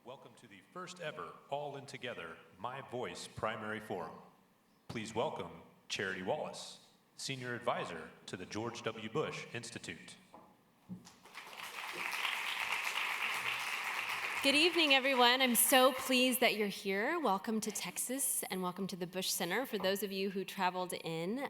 Welcome to the first ever All In Together, My Voice Primary Forum. Please welcome Charity Wallace, Senior Advisor to the George W. Bush Institute. Good evening, everyone. I'm so pleased that you're here. Welcome to Texas and welcome to the Bush Center for those of you who traveled in.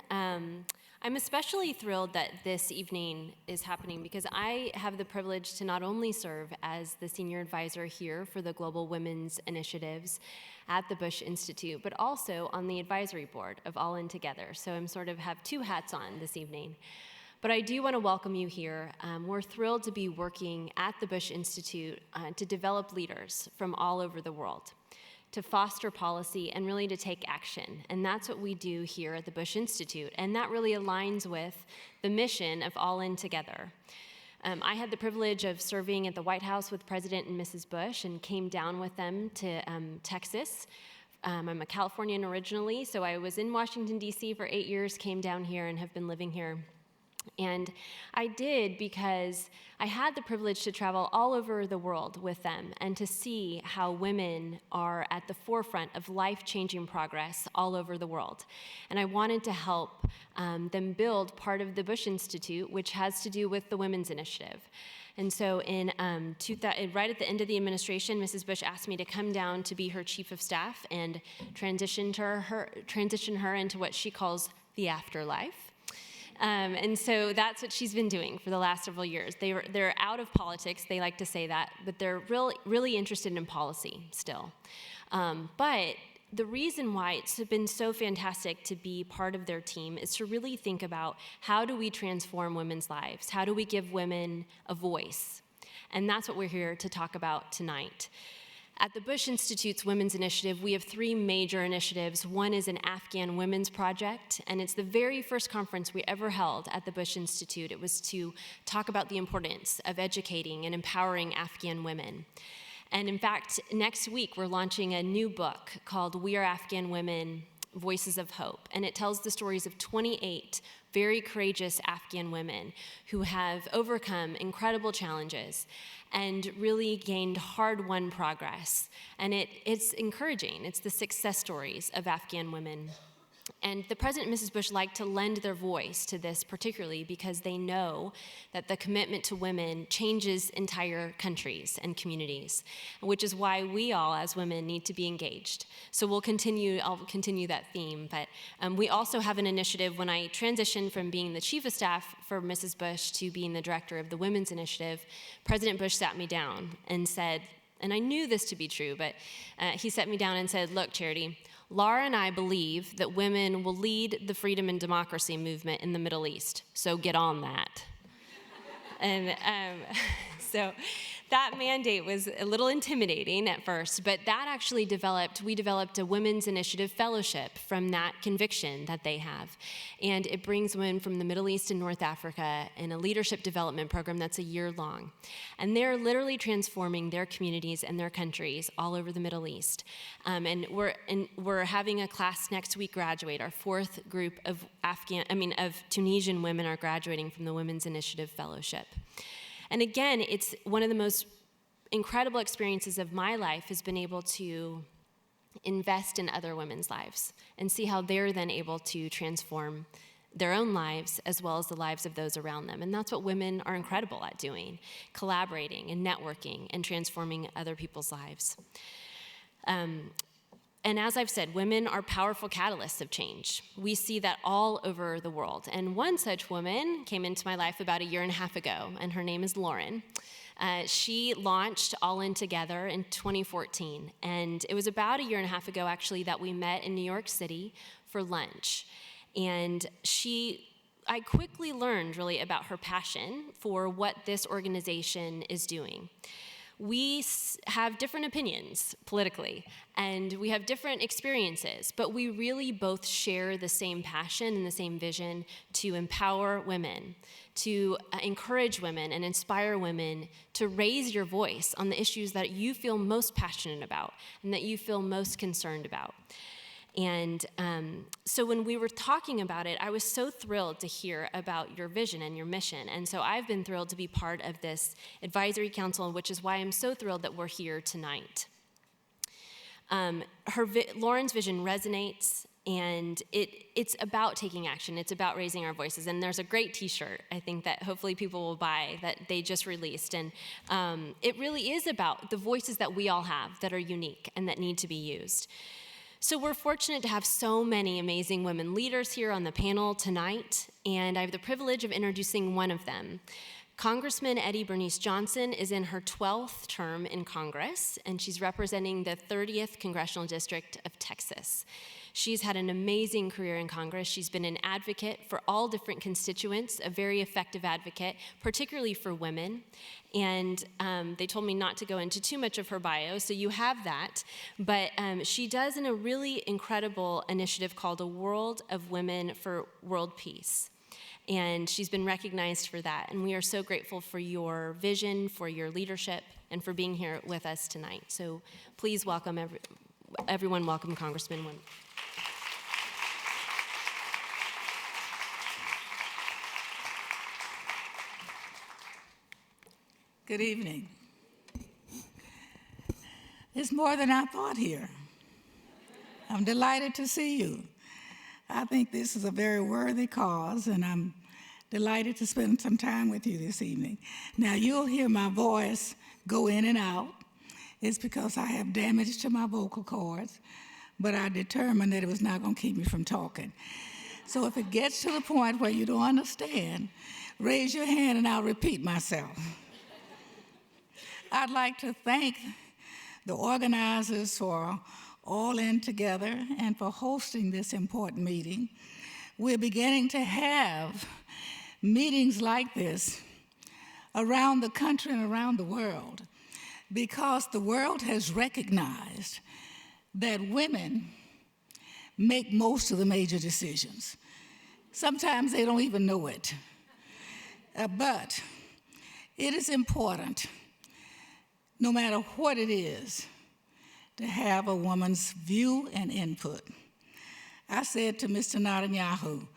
I'm especially thrilled that this evening is happening because I have the privilege to not only serve as the senior advisor here for the Global Women's Initiatives at the Bush Institute, but also on the advisory board of All In Together. So I'm sort of have two hats on this evening. But I do want to welcome you here. We're thrilled to be working at the Bush Institute to develop leaders from all over the world, to foster policy and really to take action. And that's what we do here at the Bush Institute. And that really aligns with the mission of All In Together. I had the privilege of serving at the White House with President and Mrs. Bush and came down with them to Texas. I'm a Californian originally, so I was in Washington, D.C. for 8 years, came down here and have been living here. And I did because I had the privilege to travel all over the world with them and to see how women are at the forefront of life-changing progress all over the world. And I wanted to help them build part of the Bush Institute, which has to do with the Women's Initiative. And so right at the end of the administration, Mrs. Bush asked me to come down to be her chief of staff and transition her into what she calls the afterlife. And so that's what she's been doing for the last several years. They're out of politics, they like to say that, but they're really interested in policy still. But the reason why it's been so fantastic to be part of their team is to really think about how do we transform women's lives? How do we give women a voice? And that's what we're here to talk about tonight. At the Bush Institute's Women's Initiative, we have three major initiatives. One is an Afghan Women's Project, and it's the very first conference we ever held at the Bush Institute. It was to talk about the importance of educating and empowering Afghan women. And in fact, next week, we're launching a new book called We Are Afghan Women, Voices of Hope, and it tells the stories of 28 very courageous Afghan women who have overcome incredible challenges and really gained hard-won progress. And it's encouraging. It's the success stories of Afghan women. And the President and Mrs. Bush like to lend their voice to this particularly because they know that the commitment to women changes entire countries and communities, which is why we all as women need to be engaged. So I'll continue that theme, but we also have an initiative. When I transitioned from being the chief of staff for Mrs. Bush to being the director of the Women's Initiative, President Bush sat me down and said, and I knew this to be true, but he sat me down and said, look, Charity, Laura and I believe that women will lead the freedom and democracy movement in the Middle East, so get on that. And so that mandate was a little intimidating at first, but that actually we developed a Women's Initiative Fellowship from that conviction that they have. And it brings women from the Middle East and North Africa in a leadership development program that's a year long. And they're literally transforming their communities and their countries all over the Middle East. And we're having a class next week graduate. Our fourth group of Tunisian women are graduating from the Women's Initiative Fellowship. And again, it's one of the most incredible experiences of my life has been able to invest in other women's lives and see how they're then able to transform their own lives as well as the lives of those around them. And that's what women are incredible at doing, collaborating and networking and transforming other people's lives. And as I've said, women are powerful catalysts of change. We see that all over the world. And one such woman came into my life about 1.5 years ago, and her name is Lauren. She launched All In Together in 2014. And it was about 1.5 years ago, actually, that we met in New York City for lunch. And I quickly learned really about her passion for what this organization is doing. We have different opinions politically, and we have different experiences, but we really both share the same passion and the same vision to empower women, to encourage women and inspire women to raise your voice on the issues that you feel most passionate about and that you feel most concerned about. And so when we were talking about it, I was so thrilled to hear about your vision and your mission. And so I've been thrilled to be part of this advisory council, which is why I'm so thrilled that we're here tonight. Lauren's vision resonates, and it's about taking action. It's about raising our voices. And there's a great T-shirt, I think, that hopefully people will buy that they just released. And it really is about the voices that we all have that are unique and that need to be used. So we're fortunate to have so many amazing women leaders here on the panel tonight, and I have the privilege of introducing one of them. Congressman Eddie Bernice Johnson is in her 12th term in Congress, and she's representing the 30th Congressional District of Texas. She's had an amazing career in Congress. She's been an advocate for all different constituents, a very effective advocate, particularly for women. And they told me not to go into too much of her bio, so you have that. But she does in a really incredible initiative called A World of Women for World Peace. And she's been recognized for that. And we are so grateful for your vision, for your leadership, and for being here with us tonight. So please welcome everyone, welcome Congressman Wynn. Good evening. It's more than I thought here. I'm delighted to see you. I think this is a very worthy cause, and I'm delighted to spend some time with you this evening. Now, you'll hear my voice go in and out. It's because I have damage to my vocal cords, but I determined that it was not going to keep me from talking. So if it gets to the point where you don't understand, raise your hand and I'll repeat myself. I'd like to thank the organizers for all in together and for hosting this important meeting. We're beginning to have meetings like this around the country and around the world because the world has recognized that women make most of the major decisions. Sometimes they don't even know it. But it is important, no matter what it is, to have a woman's view and input. I said to Mr. Netanyahu,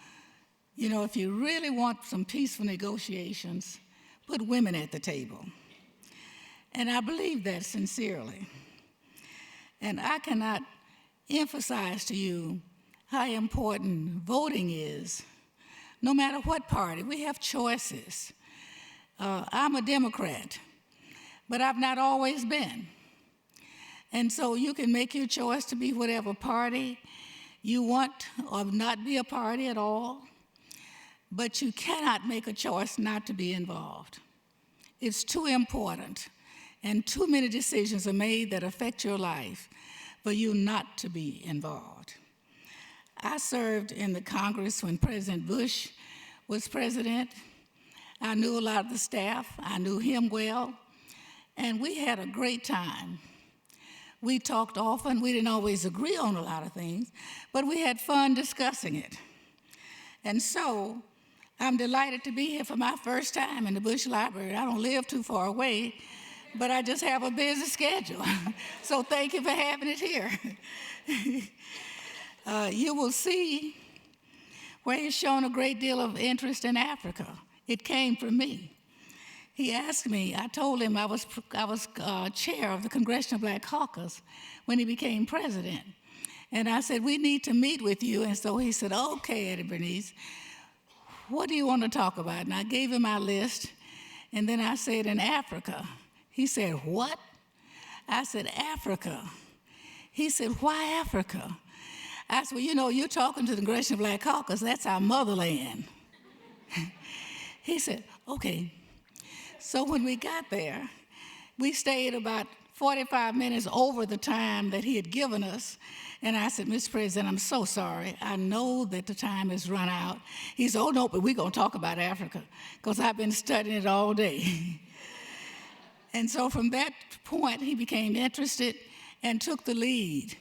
you know, if you really want some peaceful negotiations, put women at the table. And I believe that sincerely. And I cannot emphasize to you how important voting is, no matter what party. We have choices. I'm a Democrat, but I've not always been. And so you can make your choice to be whatever party you want or not be a party at all, but you cannot make a choice not to be involved. It's too important, and too many decisions are made that affect your life for you not to be involved. I served in the Congress when President Bush was president. I knew a lot of the staff. I knew him well, and we had a great time. We talked often. We didn't always agree on a lot of things, but we had fun discussing it. And so I'm delighted to be here for my first time in the Bush Library. I don't live too far away, but I just have a busy schedule. So thank you for having it here. You will see where he's shown a great deal of interest in Africa. It came from me. He asked me, I told him I was chair of the Congressional Black Caucus when he became president. And I said, we need to meet with you. And so he said, okay, Eddie Bernice, what do you want to talk about? And I gave him my list. And then I said, in Africa. He said, what? I said, Africa. He said, why Africa? I said, well, you know, you're talking to the Congressional Black Caucus. That's our motherland. He said, okay. So when we got there, we stayed about 45 minutes over the time that he had given us. And I said, Mr. President, I'm so sorry. I know that the time has run out. He said, oh, no, but we're going to talk about Africa because I've been studying it all day. And so from that point, he became interested and took the lead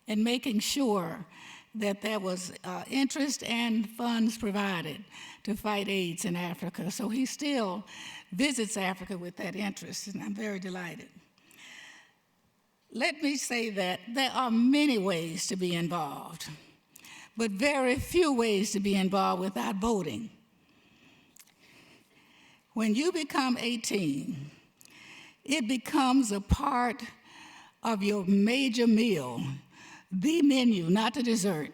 in making sure that there was interest and funds provided to fight AIDS in Africa. So he still visits Africa with that interest, and I'm very delighted. let me say that there are many ways to be involved, but very few ways to be involved without voting. When you become 18, it becomes a part of your major meal, the menu, not the dessert.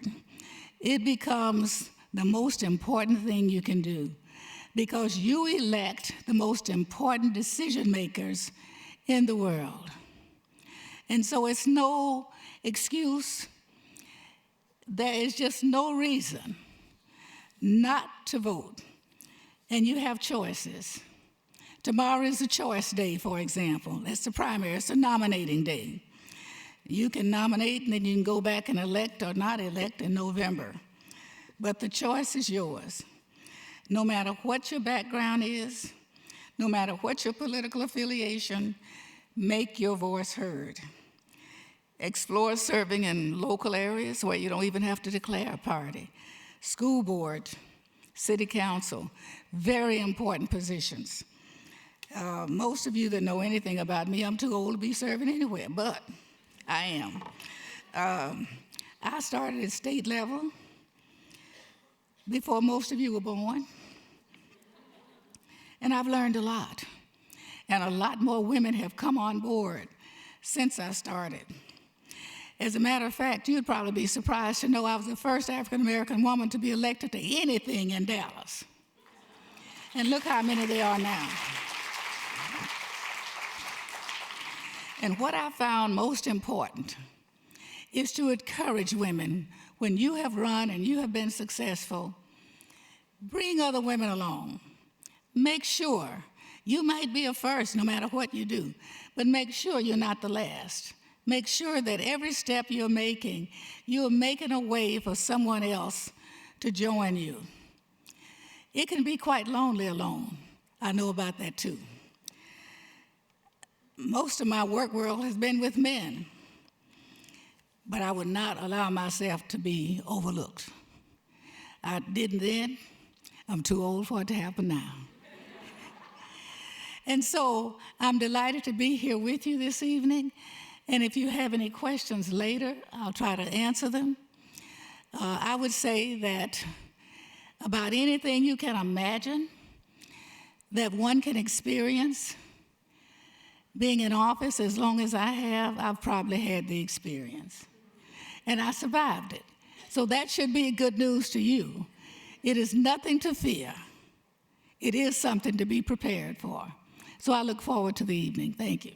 It becomes the most important thing you can do because you elect the most important decision makers in the world. And so it's no excuse. There is just no reason not to vote. And you have choices. Tomorrow is a choice day, for example. That's the primary, it's a nominating day. You can nominate and then you can go back and elect or not elect in November. But the choice is yours. No matter what your background is, no matter what your political affiliation, make your voice heard. Explore serving in local areas where you don't even have to declare a party. School board, city council, very important positions. Most of you that know anything about me, I'm too old to be serving anywhere, but I am. I started at state level before most of you were born, and I've learned a lot. And a lot more women have come on board since I started. As a matter of fact, you'd probably be surprised to know I was the first African-American woman to be elected to anything in Dallas. And look how many there are now. And what I found most important is to encourage women, when you have run and you have been successful, bring other women along. Make sure you might be a first no matter what you do, but make sure you're not the last. Make sure that every step you're making a way for someone else to join you. It can be quite lonely alone. I know about that too. Most of my work world has been with men, but I would not allow myself to be overlooked. I didn't then. I'm too old for it to happen now. And so I'm delighted to be here with you this evening. And if you have any questions later, I'll try to answer them. I would say that about anything you can imagine that one can experience, being in office as long as I have, I've probably had the experience. And I survived it. So that should be good news to you. It is nothing to fear. It is something to be prepared for. So I look forward to the evening. Thank you.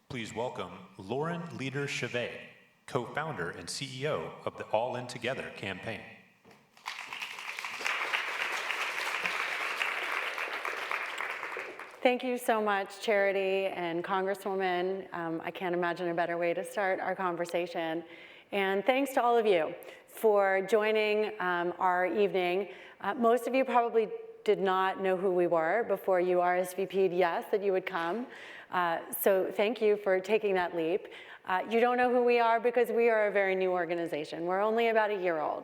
Please welcome Lauren Leader-Chevet, co-founder and CEO of the All In Together campaign. Thank you so much, Charity and Congresswoman. I can't imagine a better way to start our conversation. And thanks to all of you for joining our evening. Most of you probably did not know who we were before you RSVP'd yes, that you would come. So thank you for taking that leap. You don't know who we are because we are a very new organization. We're only about a year old.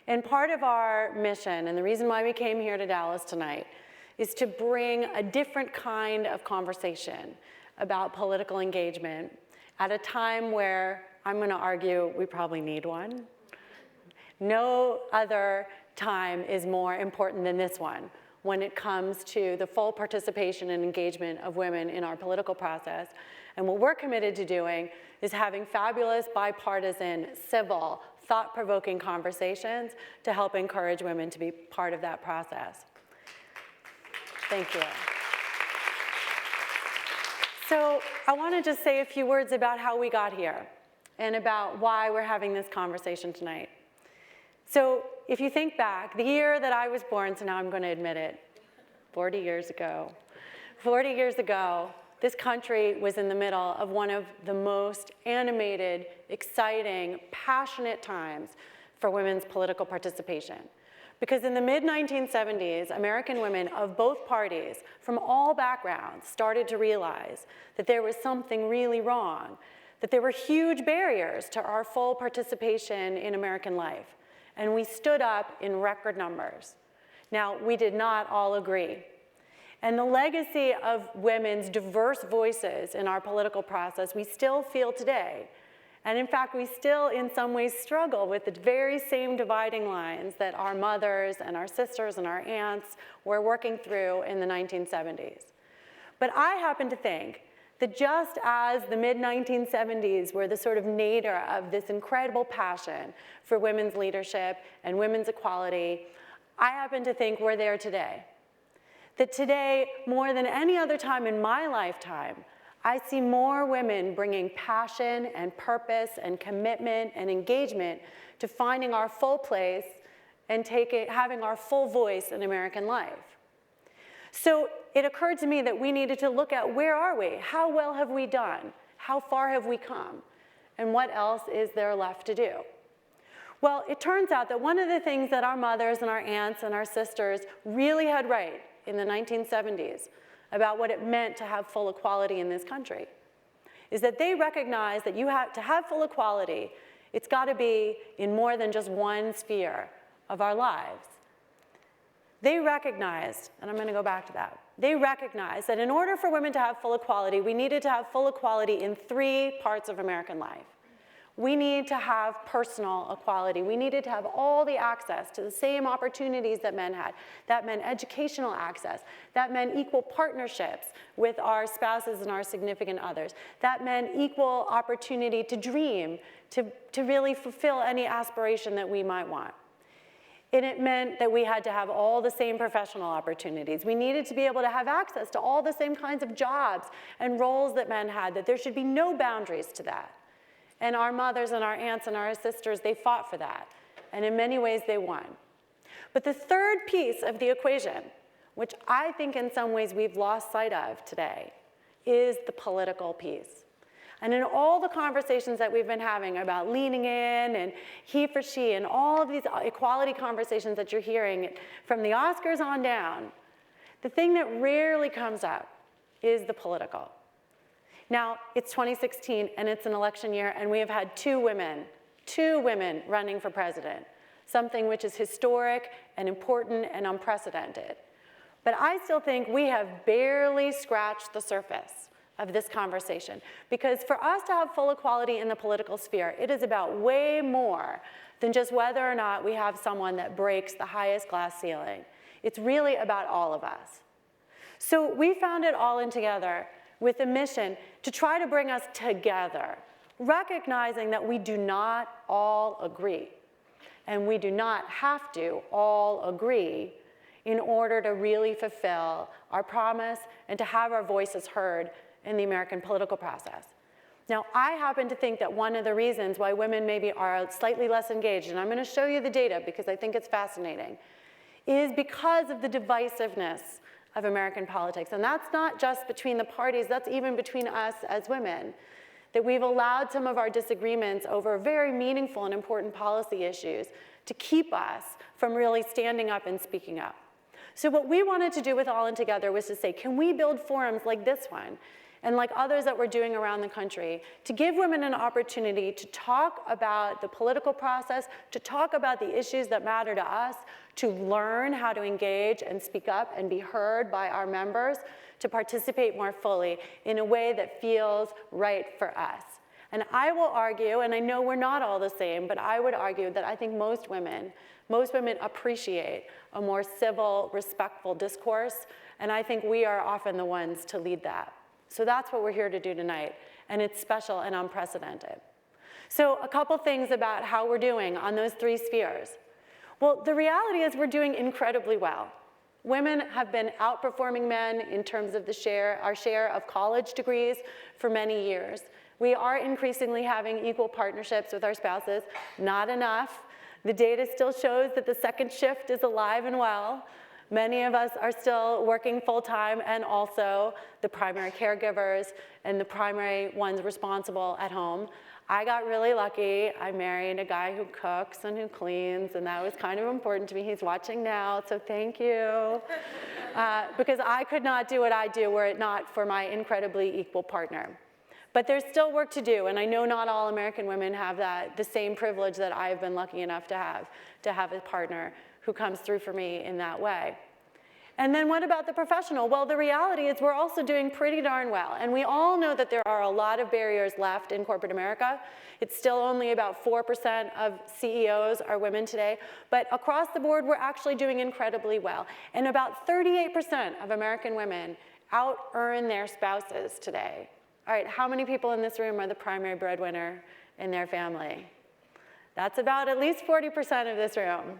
And part of our mission, and the reason why we came here to Dallas tonight, is to bring a different kind of conversation about political engagement at a time where I'm going to argue we probably need one. No other time is more important than this one when it comes to the full participation and engagement of women in our political process. And what we're committed to doing is having fabulous, bipartisan, civil, thought-provoking conversations to help encourage women to be part of that process. Thank you. So I want to just say a few words about how we got here and about why we're having this conversation tonight. So if you think back, the year that I was born, so now I'm going to admit it, 40 years ago. 40 years ago, this country was in the middle of one of the most animated, exciting, passionate times for women's political participation. Because in the mid-1970s, American women of both parties, from all backgrounds, started to realize that there was something really wrong, that there were huge barriers to our full participation in American life. And we stood up in record numbers. Now, we did not all agree. And the legacy of women's diverse voices in our political process, we still feel today. And in fact, we still in some ways struggle with the very same dividing lines that our mothers and our sisters and our aunts were working through in the 1970s. But I happen to think that just as the mid-1970s were the sort of nadir of this incredible passion for women's leadership and women's equality, I happen to think we're there today. That today, more than any other time in my lifetime, I see more women bringing passion and purpose and commitment and engagement to finding our full place and having our full voice in American life. So it occurred to me that we needed to look at where are we? How well have we done? How far have we come? And what else is there left to do? Well, it turns out that one of the things that our mothers and our aunts and our sisters really had right in the 1970s about what it meant to have full equality in this country is that they recognized that to have full equality, it's got to be in more than just one sphere of our lives. They recognized, and I'm going to go back to that, they recognized that in order for women to have full equality, we needed to have full equality in 3 parts of American life. We need to have personal equality. We needed to have all the access to the same opportunities that men had. That meant educational access. That meant equal partnerships with our spouses and our significant others. That meant equal opportunity to dream, to really fulfill any aspiration that we might want. And it meant that we had to have all the same professional opportunities. We needed to be able to have access to all the same kinds of jobs and roles that men had, that there should be no boundaries to that. And our mothers and our aunts and our sisters, they fought for that. And in many ways, they won. But the third piece of the equation, which I think in some ways we've lost sight of today, is the political piece. And in all the conversations that we've been having about leaning in and he for she and all of these equality conversations that you're hearing from the Oscars on down, the thing that rarely comes up is the political. Now, it's 2016, and it's an election year, and we have had 2 women running for president, something which is historic and important and unprecedented. But I still think we have barely scratched the surface of this conversation, because for us to have full equality in the political sphere, it is about way more than just whether or not we have someone that breaks the highest glass ceiling. It's really about all of us. So we found it all in together with a mission to try to bring us together, recognizing that we do not all agree, and we do not have to all agree in order to really fulfill our promise and to have our voices heard in the American political process. Now, I happen to think that one of the reasons why women maybe are slightly less engaged, and I'm going to show you the data because I think it's fascinating, is because of the divisiveness of American politics. And that's not just between the parties, that's even between us as women, that we've allowed some of our disagreements over very meaningful and important policy issues to keep us from really standing up and speaking up. So what we wanted to do with All In Together was to say, can we build forums like this one and like others that we're doing around the country to give women an opportunity to talk about the political process, to talk about the issues that matter to us, to learn how to engage and speak up and be heard by our members, to participate more fully in a way that feels right for us. And I will argue, and I know we're not all the same, but I would argue that I think most women appreciate a more civil, respectful discourse, and I think we are often the ones to lead that. So that's what we're here to do tonight, and it's special and unprecedented. So a couple things about how we're doing on those 3 spheres. Well, the reality is we're doing incredibly well. Women have been outperforming men in terms of our share of college degrees for many years. We are increasingly having equal partnerships with our spouses. Not enough. The data still shows that the second shift is alive and well. Many of us are still working full-time, and also the primary caregivers and the primary ones responsible at home. I got really lucky. I married a guy who cooks and who cleans, and that was kind of important to me. He's watching now, so thank you. Because I could not do what I do were it not for my incredibly equal partner. But there's still work to do, and I know not all American women have the same privilege that I've been lucky enough to have a partner who comes through for me in that way. And then what about the professional? Well, the reality is we're also doing pretty darn well. And we all know that there are a lot of barriers left in corporate America. It's still only about 4% of CEOs are women today. But across the board, we're actually doing incredibly well. And about 38% of American women out-earn their spouses today. All right, how many people in this room are the primary breadwinner in their family? That's about at least 40% of this room.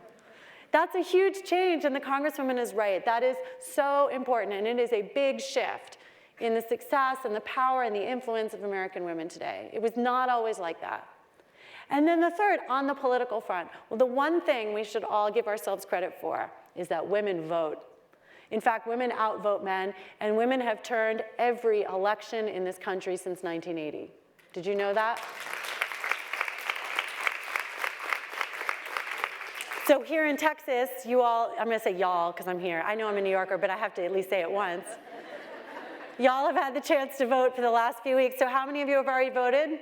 That's a huge change, and the Congresswoman is right. That is so important, and it is a big shift in the success and the power and the influence of American women today. It was not always like that. And then the third, on the political front, well, the one thing we should all give ourselves credit for is that women vote. In fact, women outvote men, and women have turned every election in this country since 1980. Did you know that? So here in Texas, you all, I'm gonna say y'all because I'm here. I know I'm a New Yorker, but I have to at least say it once. Y'all have had the chance to vote for the last few weeks. So how many of you have already voted?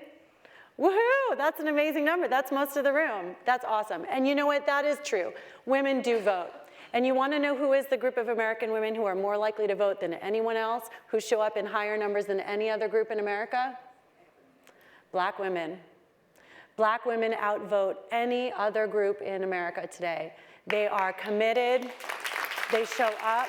Woohoo, that's an amazing number. That's most of the room. That's awesome. And you know what, that is true. Women do vote. And you wanna know who is the group of American women who are more likely to vote than anyone else, who show up in higher numbers than any other group in America? Black women. Black women outvote any other group in America today. They are committed, they show up,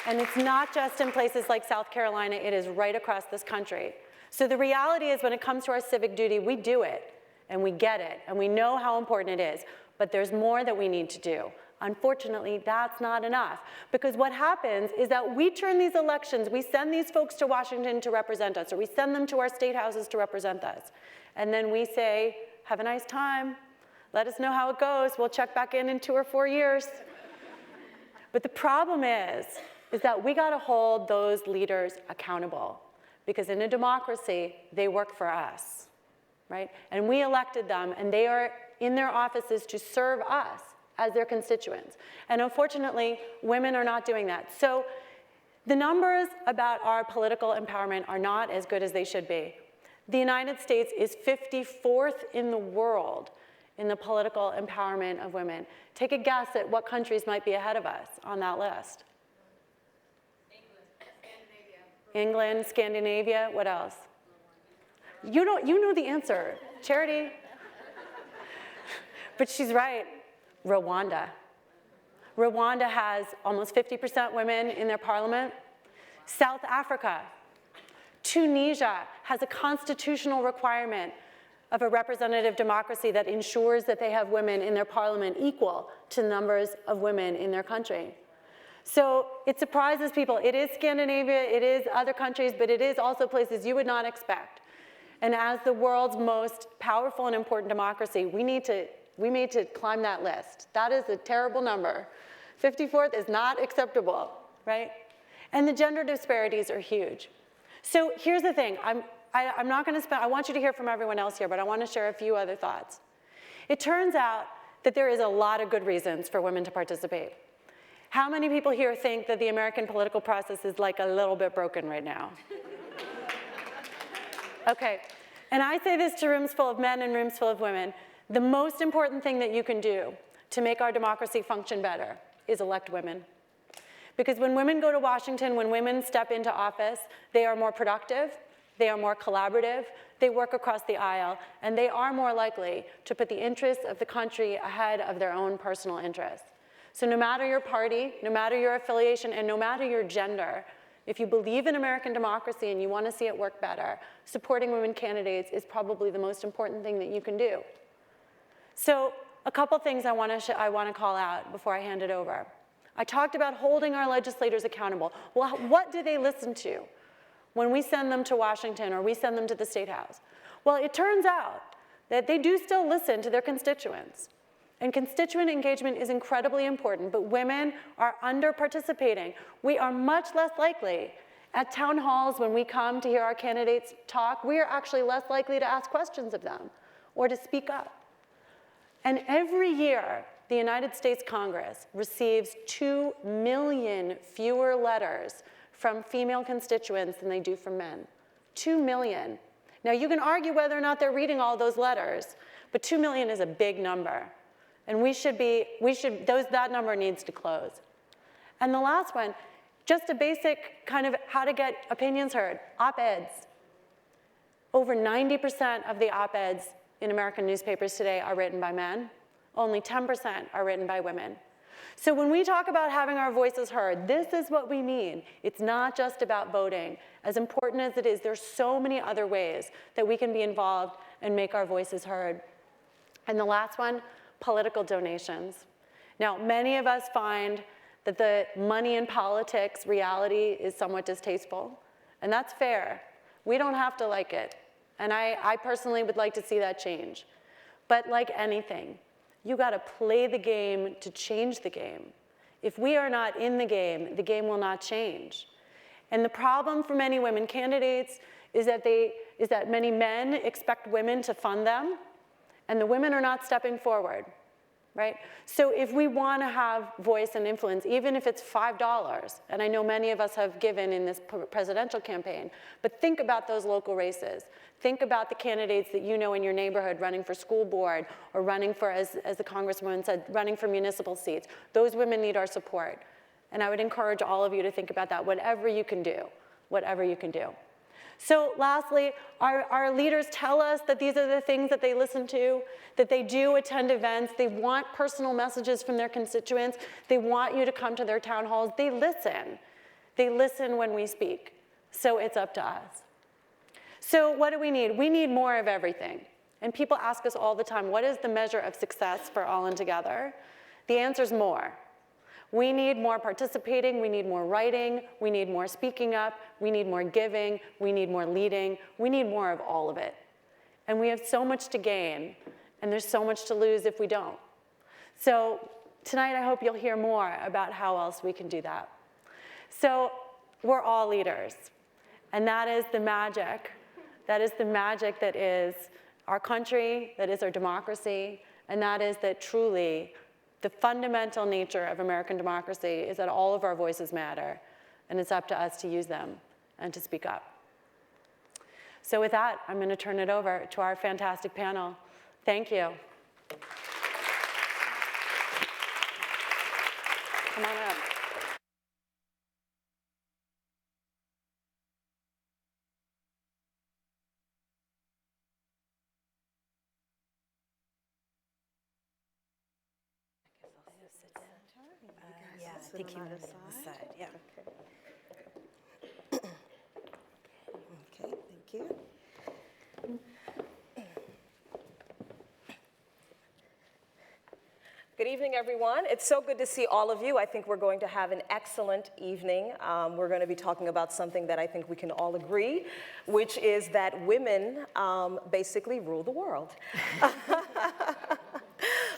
and it's not just in places like South Carolina, it is right across this country. So the reality is when it comes to our civic duty, we do it, and we get it, and we know how important it is, but there's more that we need to do. Unfortunately, that's not enough, because what happens is that we turn these elections, we send these folks to Washington to represent us, or we send them to our state houses to represent us, and then we say, have a nice time, let us know how it goes, we'll check back in 2 or 4 years. But the problem is that we gotta hold those leaders accountable, because in a democracy, they work for us, right? And we elected them, and they are in their offices to serve us as their constituents. And unfortunately, women are not doing that. So the numbers about our political empowerment are not as good as they should be. The United States is 54th in the world in the political empowerment of women. Take a guess at what countries might be ahead of us on that list. England, Scandinavia, what else? You know the answer, Charity. But she's right. Rwanda. Rwanda has almost 50% women in their parliament. South Africa. Tunisia has a constitutional requirement of a representative democracy that ensures that they have women in their parliament equal to numbers of women in their country. So it surprises people. It is Scandinavia, it is other countries, but it is also places you would not expect. And as the world's most powerful and important democracy, we need to climb that list. That is a terrible number. 54th is not acceptable, right? And the gender disparities are huge. So here's the thing, I'm not gonna I want you to hear from everyone else here, but I wanna share a few other thoughts. It turns out that there is a lot of good reasons for women to participate. How many people here think that the American political process is like a little bit broken right now? Okay, and I say this to rooms full of men and rooms full of women. The most important thing that you can do to make our democracy function better is elect women. Because when women go to Washington, when women step into office, they are more productive, they are more collaborative, they work across the aisle, and they are more likely to put the interests of the country ahead of their own personal interests. So no matter your party, no matter your affiliation, and no matter your gender, if you believe in American democracy and you want to see it work better, supporting women candidates is probably the most important thing that you can do. So a couple things I want to call out before I hand it over. I talked about holding our legislators accountable. Well, what do they listen to when we send them to Washington or we send them to the State House? Well, it turns out that they do still listen to their constituents. And constituent engagement is incredibly important, but women are under-participating. We are much less likely at town halls when we come to hear our candidates talk, we are actually less likely to ask questions of them or to speak up. And every year, the United States Congress receives 2 million fewer letters from female constituents than they do from men. 2 million. Now, you can argue whether or not they're reading all those letters, but 2 million is a big number. And that number needs to close. And the last one, just a basic kind of how to get opinions heard, op-eds. Over 90% of the op-eds in American newspapers today are written by men. Only 10% are written by women. So when we talk about having our voices heard, this is what we mean. It's not just about voting. As important as it is, there's so many other ways that we can be involved and make our voices heard. And the last one, political donations. Now, many of us find that the money in politics reality is somewhat distasteful, and that's fair. We don't have to like it, and I personally would like to see that change. But like anything, you gotta play the game to change the game. If we are not in the game will not change. And the problem for many women candidates is that many men expect women to fund them, and the women are not stepping forward, right? So if we want to have voice and influence, even if it's $5, and I know many of us have given in this presidential campaign, but think about those local races. Think about the candidates that you know in your neighborhood running for school board or running for, as the Congresswoman said, running for municipal seats. Those women need our support. And I would encourage all of you to think about that, whatever you can do, whatever you can do. So lastly, our leaders tell us that these are the things that they listen to, that they do attend events, they want personal messages from their constituents, they want you to come to their town halls, they listen when we speak. So it's up to us. So what do we need? We need more of everything. And people ask us all the time, what is the measure of success for All In Together? The answer is more. We need more participating, we need more writing, we need more speaking up, we need more giving, we need more leading, we need more of all of it. And we have so much to gain, and there's so much to lose if we don't. So tonight I hope you'll hear more about how else we can do that. So we're all leaders, and that is the magic. That is the magic that is our country, that is our democracy, and that is that truly the fundamental nature of American democracy is that all of our voices matter, and it's up to us to use them and to speak up. So with that, I'm going to turn it over to our fantastic panel. Thank you. Come on up. Yeah, I think he wanted it on the side, yeah. Okay, thank you. Good evening, everyone. It's so good to see all of you. I think we're going to have an excellent evening. We're going to be talking about something that I think we can all agree, which is that women basically rule the world.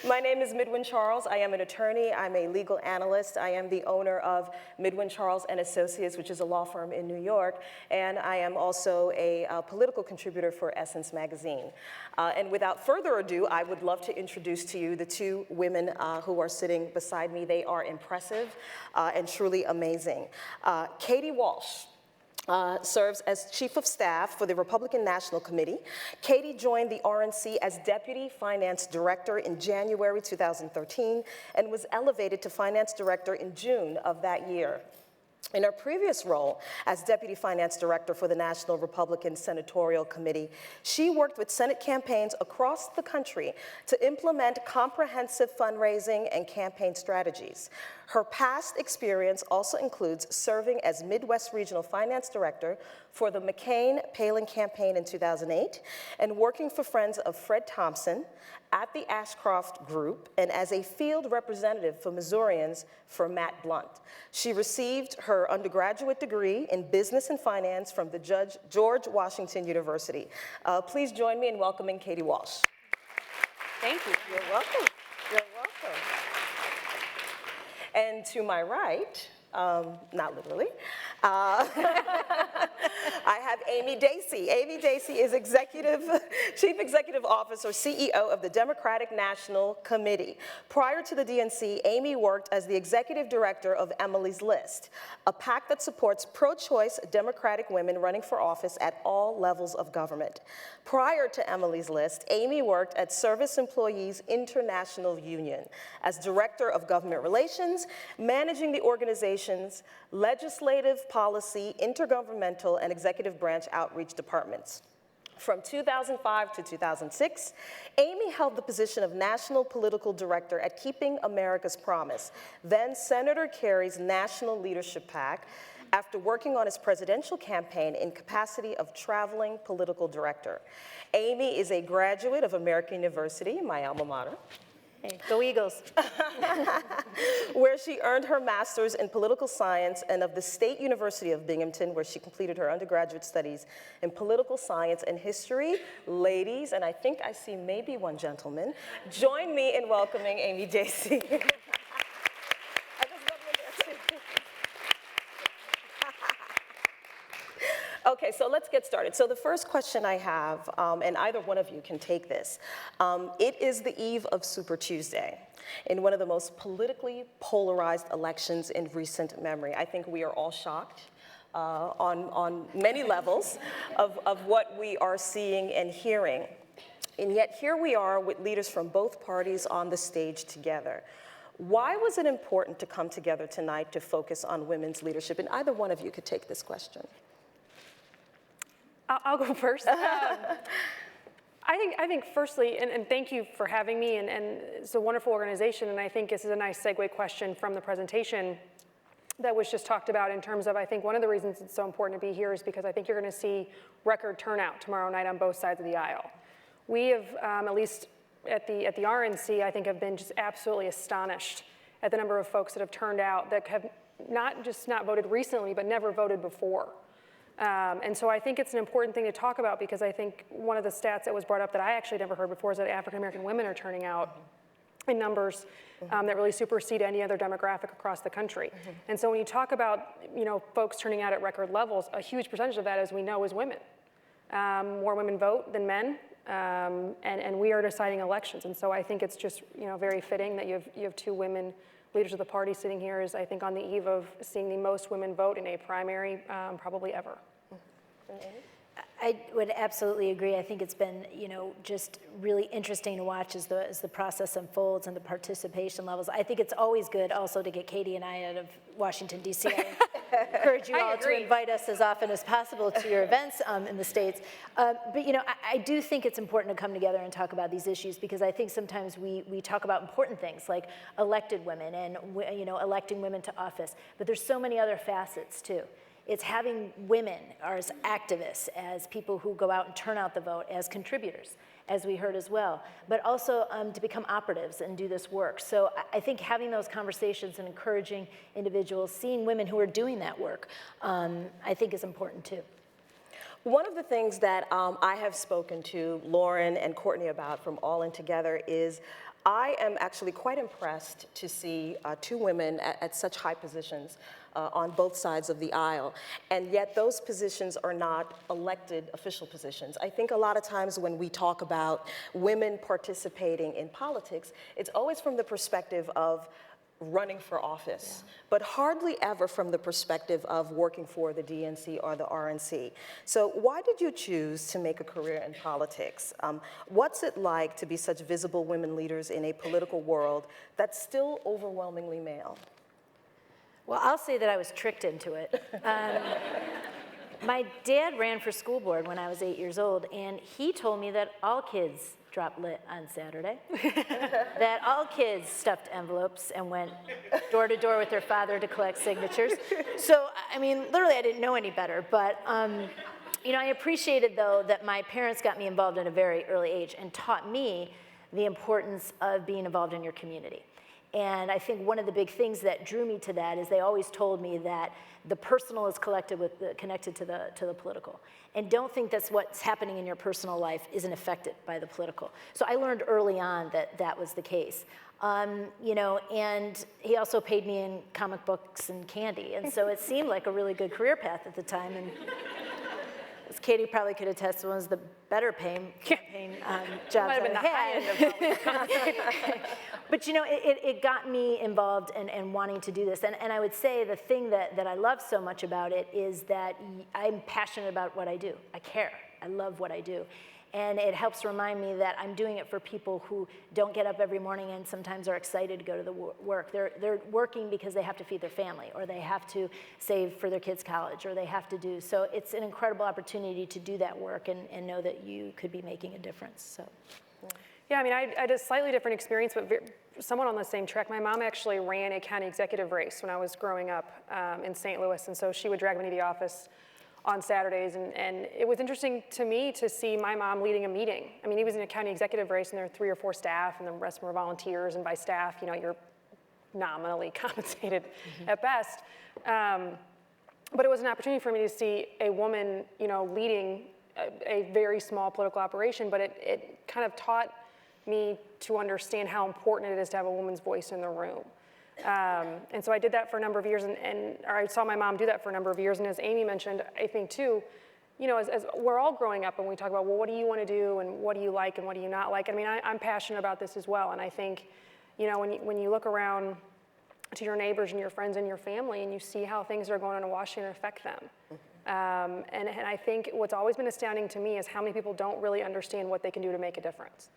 My name is Midwin Charles. I am an attorney. I'm a legal analyst. I am the owner of Midwin Charles and Associates, which is a law firm in New York. And I am also a political contributor for Essence magazine. And without further ado, I would love to introduce to you the two women who are sitting beside me. They are impressive and truly amazing. Katie Walsh serves as Chief of Staff for the Republican National Committee. Katie joined the RNC as Deputy Finance Director in January 2013 and was elevated to Finance Director in June of that year. In her previous role as Deputy Finance Director for the National Republican Senatorial Committee, she worked with Senate campaigns across the country to implement comprehensive fundraising and campaign strategies. Her past experience also includes serving as Midwest Regional Finance Director for the McCain-Palin campaign in 2008 and working for Friends of Fred Thompson at the Ashcroft Group and as a field representative for Missourians for Matt Blunt. She received her undergraduate degree in business and finance from the George Washington University. Please join me in welcoming Katie Walsh. Thank you. You're welcome. You're welcome. And to my right, not literally, I have Amy Dacey. Amy Dacey is Chief Executive Officer, CEO of the Democratic National Committee. Prior to the DNC, Amy worked as the Executive Director of Emily's List, a PAC that supports pro-choice Democratic women running for office at all levels of government. Prior to Emily's List, Amy worked at Service Employees International Union as Director of Government Relations, managing the organization's legislative, policy, intergovernmental, and executive branch outreach departments. From 2005 to 2006, Amy held the position of National Political Director at Keeping America's Promise, then Senator Kerry's National Leadership PAC, after working on his presidential campaign in capacity of traveling political director. Amy is a graduate of American University, my alma mater. Hey, go Eagles. Where she earned her master's in political science, and of the State University of Binghamton, where she completed her undergraduate studies in political science and history. Ladies, and I think I see maybe one gentleman, join me in welcoming Amy Dacey. Okay, so let's get started. So the first question I have, and either one of you can take this, it is the eve of Super Tuesday, in one of the most politically polarized elections in recent memory. I think we are all shocked on many levels of what we are seeing and hearing. And yet here we are with leaders from both parties on the stage together. Why was it important to come together tonight to focus on women's leadership? And either one of you could take this question. I'll go first. I think firstly, and thank you for having me, and it's a wonderful organization, and I think this is a nice segue question from the presentation that was just talked about in terms of, I think one of the reasons it's so important to be here is because I think you're going to see record turnout tomorrow night on both sides of the aisle. We have, at least at the RNC, I think have been just absolutely astonished at the number of folks that have turned out that have not just not voted recently, but never voted before. And so I think it's an important thing to talk about because I think one of the stats that was brought up that I actually never heard before is that African-American women are turning out in numbers that really supersede any other demographic across the country. And so when you talk about, folks turning out at record levels, a huge percentage of that, as we know, is women. More women vote than men, and we are deciding elections. And so I think it's just, very fitting that you have two women leaders of the party sitting here is, I think, on the eve of seeing the most women vote in a primary probably ever. I would absolutely agree. I think it's been, just really interesting to watch as the process unfolds and the participation levels. I think it's always good also to get Katie and I out of Washington, D.C. I encourage you all to invite us as often as possible to your events in the States. But, I do think it's important to come together and talk about these issues because I think sometimes we talk about important things like elected women and, electing women to office. But there's so many other facets, too. It's having women as activists, as people who go out and turn out the vote, as contributors, as we heard as well, but also to become operatives and do this work. So I think having those conversations and encouraging individuals, seeing women who are doing that work, I think is important too. One of the things that I have spoken to Lauren and Courtney about from All In Together is I am actually quite impressed to see two women at such high positions on both sides of the aisle, and yet those positions are not elected official positions. I think a lot of times when we talk about women participating in politics, it's always from the perspective of running for office, but hardly ever from the perspective of working for the DNC or the RNC. So why did you choose to make a career in politics? What's it like to be such visible women leaders in a political world that's still overwhelmingly male? Well, I'll say that I was tricked into it. My dad ran for school board when I was 8 years old, and he told me that all kids dropped lit on Saturday, that all kids stuffed envelopes and went door to door with their father to collect signatures. So, literally I didn't know any better, but I appreciated, though, that my parents got me involved at a very early age and taught me the importance of being involved in your community. And I think one of the big things that drew me to that is they always told me that the personal is connected to the political. And don't think that's what's happening in your personal life isn't affected by the political. So I learned early on that that was the case. And he also paid me in comic books and candy. And so it seemed like a really good career path at the time. And as Katie probably could attest, one of the better paying campaign jobs Might have been I've the had. high end of But it got me involved and wanting to do this. And I would say the thing that I love so much about it is that I'm passionate about what I do. I care. I love what I do. And it helps remind me that I'm doing it for people who don't get up every morning and sometimes are excited to go to the work. They're working because they have to feed their family, or they have to save for their kids' college, or they have to do. So it's an incredible opportunity to do that work and know that you could be making a difference. So. Yeah, I mean, I had a slightly different experience, but somewhat on the same track. My mom actually ran a county executive race when I was growing up in St. Louis, and so she would drag me to the office on Saturdays, and it was interesting to me to see my mom leading a meeting. I mean, he was in a county executive race, and there were 3 or 4 staff, and the rest were volunteers, and by staff, you're nominally compensated at best. But it was an opportunity for me to see a woman, leading a very small political operation, but it kind of taught me to understand how important it is to have a woman's voice in the room. And so I did that for a number of years, or I saw my mom do that for a number of years. And as Amy mentioned, I think too, as we're all growing up and we talk about, well, what do you want to do and what do you like and what do you not like? I mean, I'm passionate about this as well. And I think, when you look around to your neighbors and your friends and your family and you see how things are going on in Washington affect them. And I think what's always been astounding to me is how many people don't really understand what they can do to make a difference.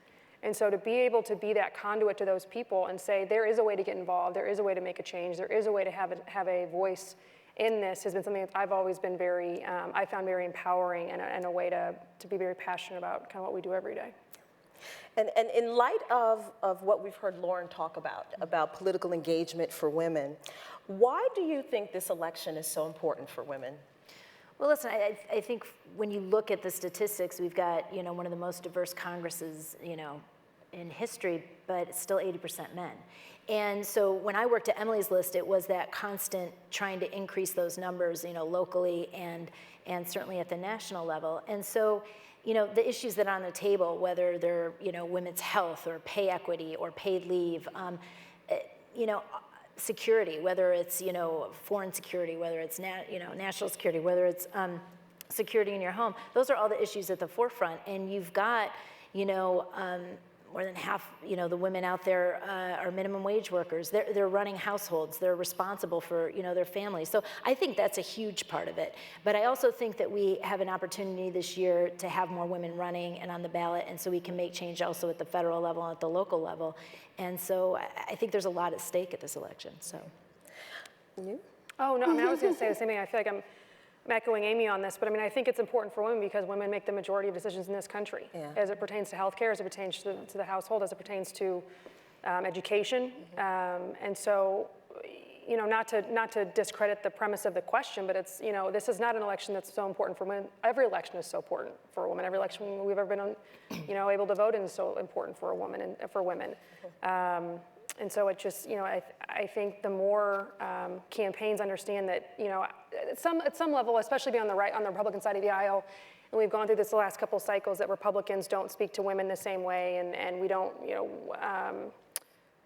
And so to be able to be that conduit to those people and say, there is a way to get involved, there is a way to make a change, there is a way to have a voice in this, has been something that I've always been I found very empowering and a way to be very passionate about kind of what we do every day. And in light of what we've heard Lauren talk about political engagement for women, why do you think this election is so important for women? Well, listen, I think when you look at the statistics, we've got, one of the most diverse Congresses, in history, but it's still 80% men. And so when I worked at Emily's List, it was that constant trying to increase those numbers, locally and certainly at the national level. And so, the issues that are on the table, whether they're, women's health or pay equity or paid leave, security, whether it's, foreign security, whether it's, national security, whether it's security in your home, those are all the issues at the forefront. And you've got, more than half, the women out there are minimum wage workers. They're running households. They're responsible for, their families. So I think that's a huge part of it. But I also think that we have an opportunity this year to have more women running and on the ballot, and so we can make change also at the federal level and at the local level. And so I think there's a lot at stake at this election. So. You? Oh, no, I mean, I was going to say the same thing. I feel like I'm echoing Amy on this, but I mean, I think it's important for women because women make the majority of decisions in this country, as it pertains to healthcare, as it pertains to the household, as it pertains to education. And so, not to discredit the premise of the question, but it's, this is not an election that's so important for women. Every election is so important for a woman. Every election we've ever been on, able to vote in is so important for a woman and for women. And so it just, I think the more campaigns understand that, at some level, especially on the Republican side of the aisle, and we've gone through this the last couple cycles, that Republicans don't speak to women the same way, and we don't,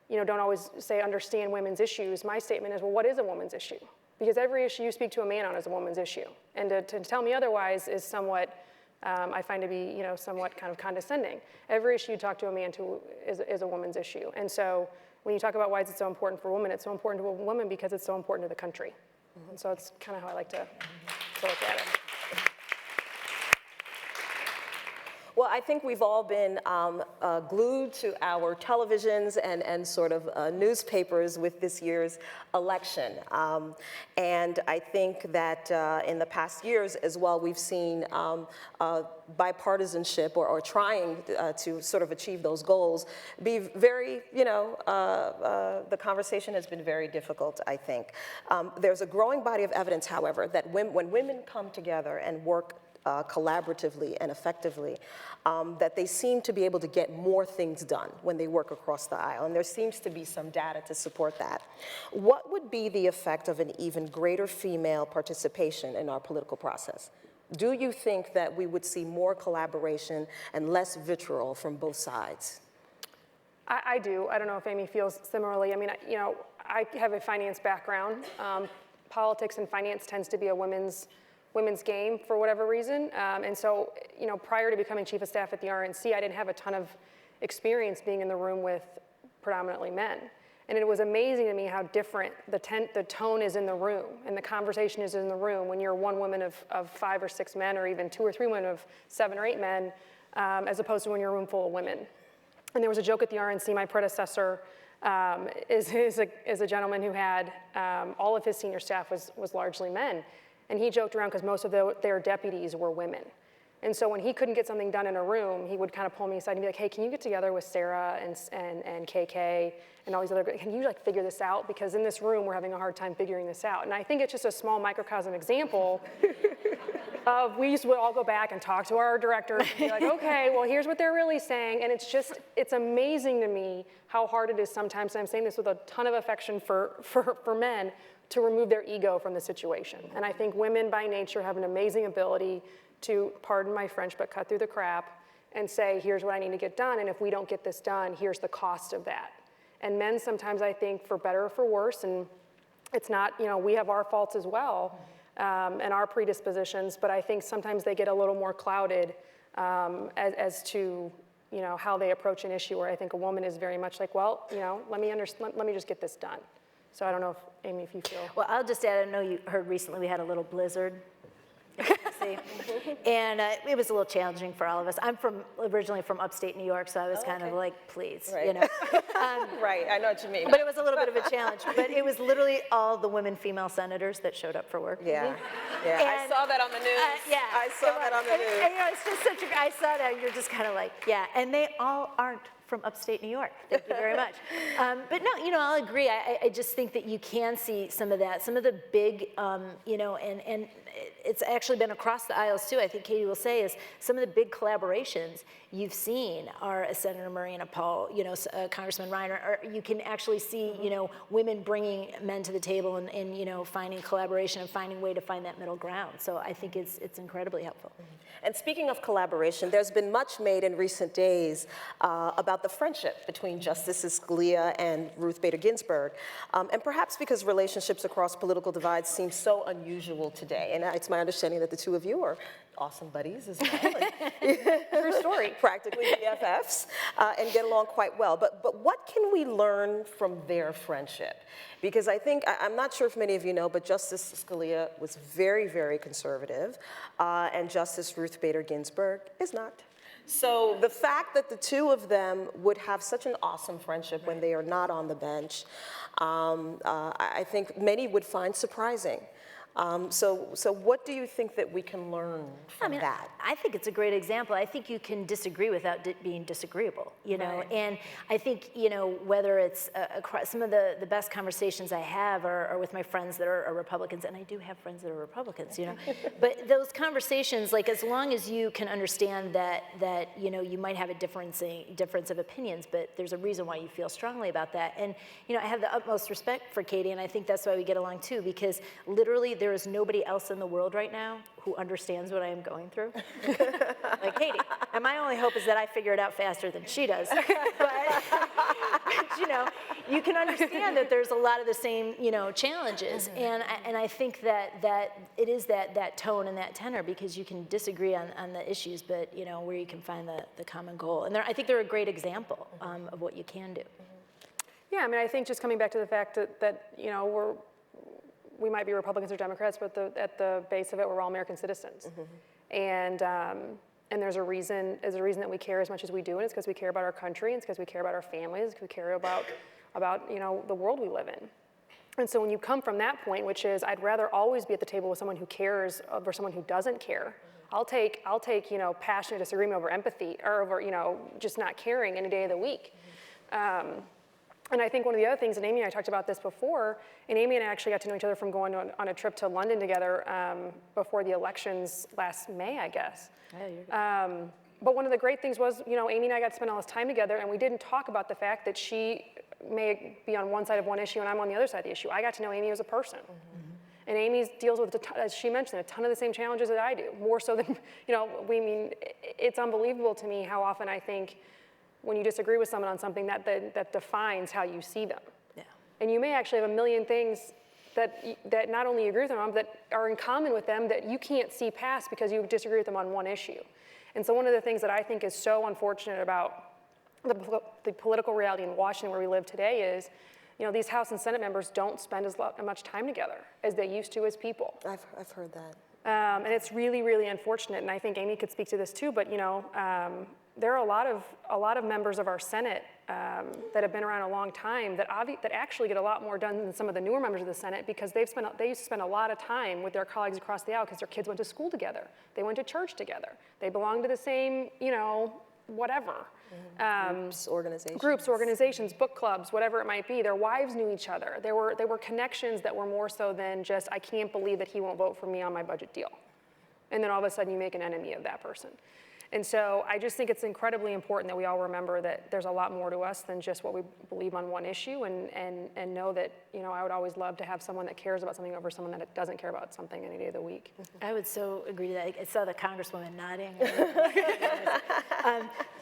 don't always understand women's issues. My statement is, well, what is a woman's issue? Because every issue you speak to a man on is a woman's issue, and to tell me otherwise is somewhat. I find to be, somewhat kind of condescending. Every issue you talk to a man to is a woman's issue, and so. When you talk about why is it so important for women, it's so important to a woman because it's so important to the country. And so it's kind of how I like to look at it. Well, I think we've all been glued to our televisions and sort of newspapers with this year's election. And I think that in the past years as well, we've seen bipartisanship or trying to sort of achieve those goals be very, the conversation has been very difficult, I think. There's a growing body of evidence, however, that when women come together and work collaboratively and effectively, that they seem to be able to get more things done when they work across the aisle, and there seems to be some data to support that. What would be the effect of an even greater female participation in our political process? Do you think that we would see more collaboration and less vitriol from both sides? I do. I don't know if Amy feels similarly. I mean, I have a finance background. Politics and finance tends to be a women's women's game for whatever reason. And so, prior to becoming chief of staff at the RNC, I didn't have a ton of experience being in the room with predominantly men. And it was amazing to me how different the tone is in the room and the conversation is in the room when you're one woman of 5 or 6 men, or even 2 or 3 women of 7 or 8 men, as opposed to when you're a room full of women. And there was a joke at the RNC. My predecessor is a gentleman who had all of his senior staff was largely men. And he joked around because most of their deputies were women. And so when he couldn't get something done in a room, he would kind of pull me aside and be like, hey, can you get together with Sarah and KK and all these other, can you like figure this out? Because in this room, we're having a hard time figuring this out. And I think it's just a small microcosm example of we used to all go back and talk to our directors and be like, okay, well, here's what they're really saying. And it's amazing to me how hard it is sometimes, and I'm saying this with a ton of affection for men, to remove their ego from the situation. And I think women by nature have an amazing ability to, pardon my French, but cut through the crap and say, here's what I need to get done, and if we don't get this done, here's the cost of that. And men sometimes, I think, for better or for worse, and it's not, we have our faults as well, and our predispositions, but I think sometimes they get a little more clouded as to, how they approach an issue, where I think a woman is very much like, well, let me just get this done. So I don't know, Amy, if you feel. Well, I'll just add, I know you heard recently we had a little blizzard. And it was a little challenging for all of us. I'm originally from upstate New York, so I was kind of like, please, Right. Right, I know what you mean. But it was a little bit of a challenge. But it was literally all the female senators that showed up for work. Yeah, I saw that on the news. I saw that on the news. And, it's just I saw that, you're just kind of like, yeah. And they all aren't from upstate New York. Thank you very much. But no, I'll agree. I just think that you can see some of that, some of the big, and it's actually been across the aisles too. I think Katie will say is some of the big collaborations you've seen are Senator Marina Paul, Congressman Reiner, or you can actually see, women bringing men to the table and finding collaboration and finding a way to find that middle ground. So I think it's incredibly helpful. And speaking of collaboration, there's been much made in recent days about the friendship between Justices Scalia and Ruth Bader Ginsburg, and perhaps because relationships across political divides seem so unusual today. And it's my understanding that the two of you are awesome buddies as well. True story. Practically BFFs, and get along quite well. But what can we learn from their friendship? Because I'm not sure if many of you know, but Justice Scalia was very, very conservative, and Justice Ruth Bader Ginsburg is not. So the fact that the two of them would have such an awesome friendship when they are not on the bench, I think many would find surprising. So what do you think that we can learn from that? I think it's a great example. I think you can disagree without being disagreeable, Right. And I think, whether it's some of the best conversations I have are with my friends that are Republicans, and I do have friends that are Republicans, But those conversations, like as long as you can understand that you might have a difference of opinions, but there's a reason why you feel strongly about that. And, I have the utmost respect for Katie, and I think that's why we get along too, because literally there is nobody else in the world right now who understands what I am going through. Like Katie. And my only hope is that I figure it out faster than she does. But, you can understand that there's a lot of the same, challenges. And I think that it is that tone and that tenor, because you can disagree on the issues, but, where you can find the common goal. And I think they're a great example of what you can do. Yeah, I think just coming back to the fact that we might be Republicans or Democrats, but at the base of it, we're all American citizens. And there's a reason that we care as much as we do, and it's because we care about our country, and it's because we care about our families, it's because we care about the world we live in. And so when you come from that point, which is I'd rather always be at the table with someone who cares over someone who doesn't care. I'll take passionate disagreement over empathy or over just not caring any day of the week. And I think one of the other things, and Amy and I talked about this before, and Amy and I actually got to know each other from going on a trip to London together before the elections last May, I guess. Yeah, you're good. But one of the great things was, Amy and I got to spend all this time together, and we didn't talk about the fact that she may be on one side of one issue and I'm on the other side of the issue. I got to know Amy as a person. And Amy deals with, as she mentioned, a ton of the same challenges that I do, more so than, it's unbelievable to me how often I think when you disagree with someone on something that defines how you see them. Yeah. And you may actually have a million things that not only agree with them on, that are in common with them that you can't see past because you disagree with them on one issue. And so one of the things that I think is so unfortunate about the political reality in Washington where we live today is, these House and Senate members don't spend as much time together as they used to as people. I've heard that. And it's really, really unfortunate. And I think Amy could speak to this too. But there are a lot of members of our Senate that have been around a long time that actually get a lot more done than some of the newer members of the Senate because they used to spend a lot of time with their colleagues across the aisle because their kids went to school together, they went to church together, they belonged to the same, whatever. Groups, organizations, book clubs, whatever it might be. Their wives knew each other. There were connections that were more so than just, I can't believe that he won't vote for me on my budget deal. And then all of a sudden you make an enemy of that person. And so I just think it's incredibly important that we all remember that there's a lot more to us than just what we believe on one issue and know that, I would always love to have someone that cares about something over someone that doesn't care about something any day of the week. I would so agree to that. I saw the Congresswoman nodding.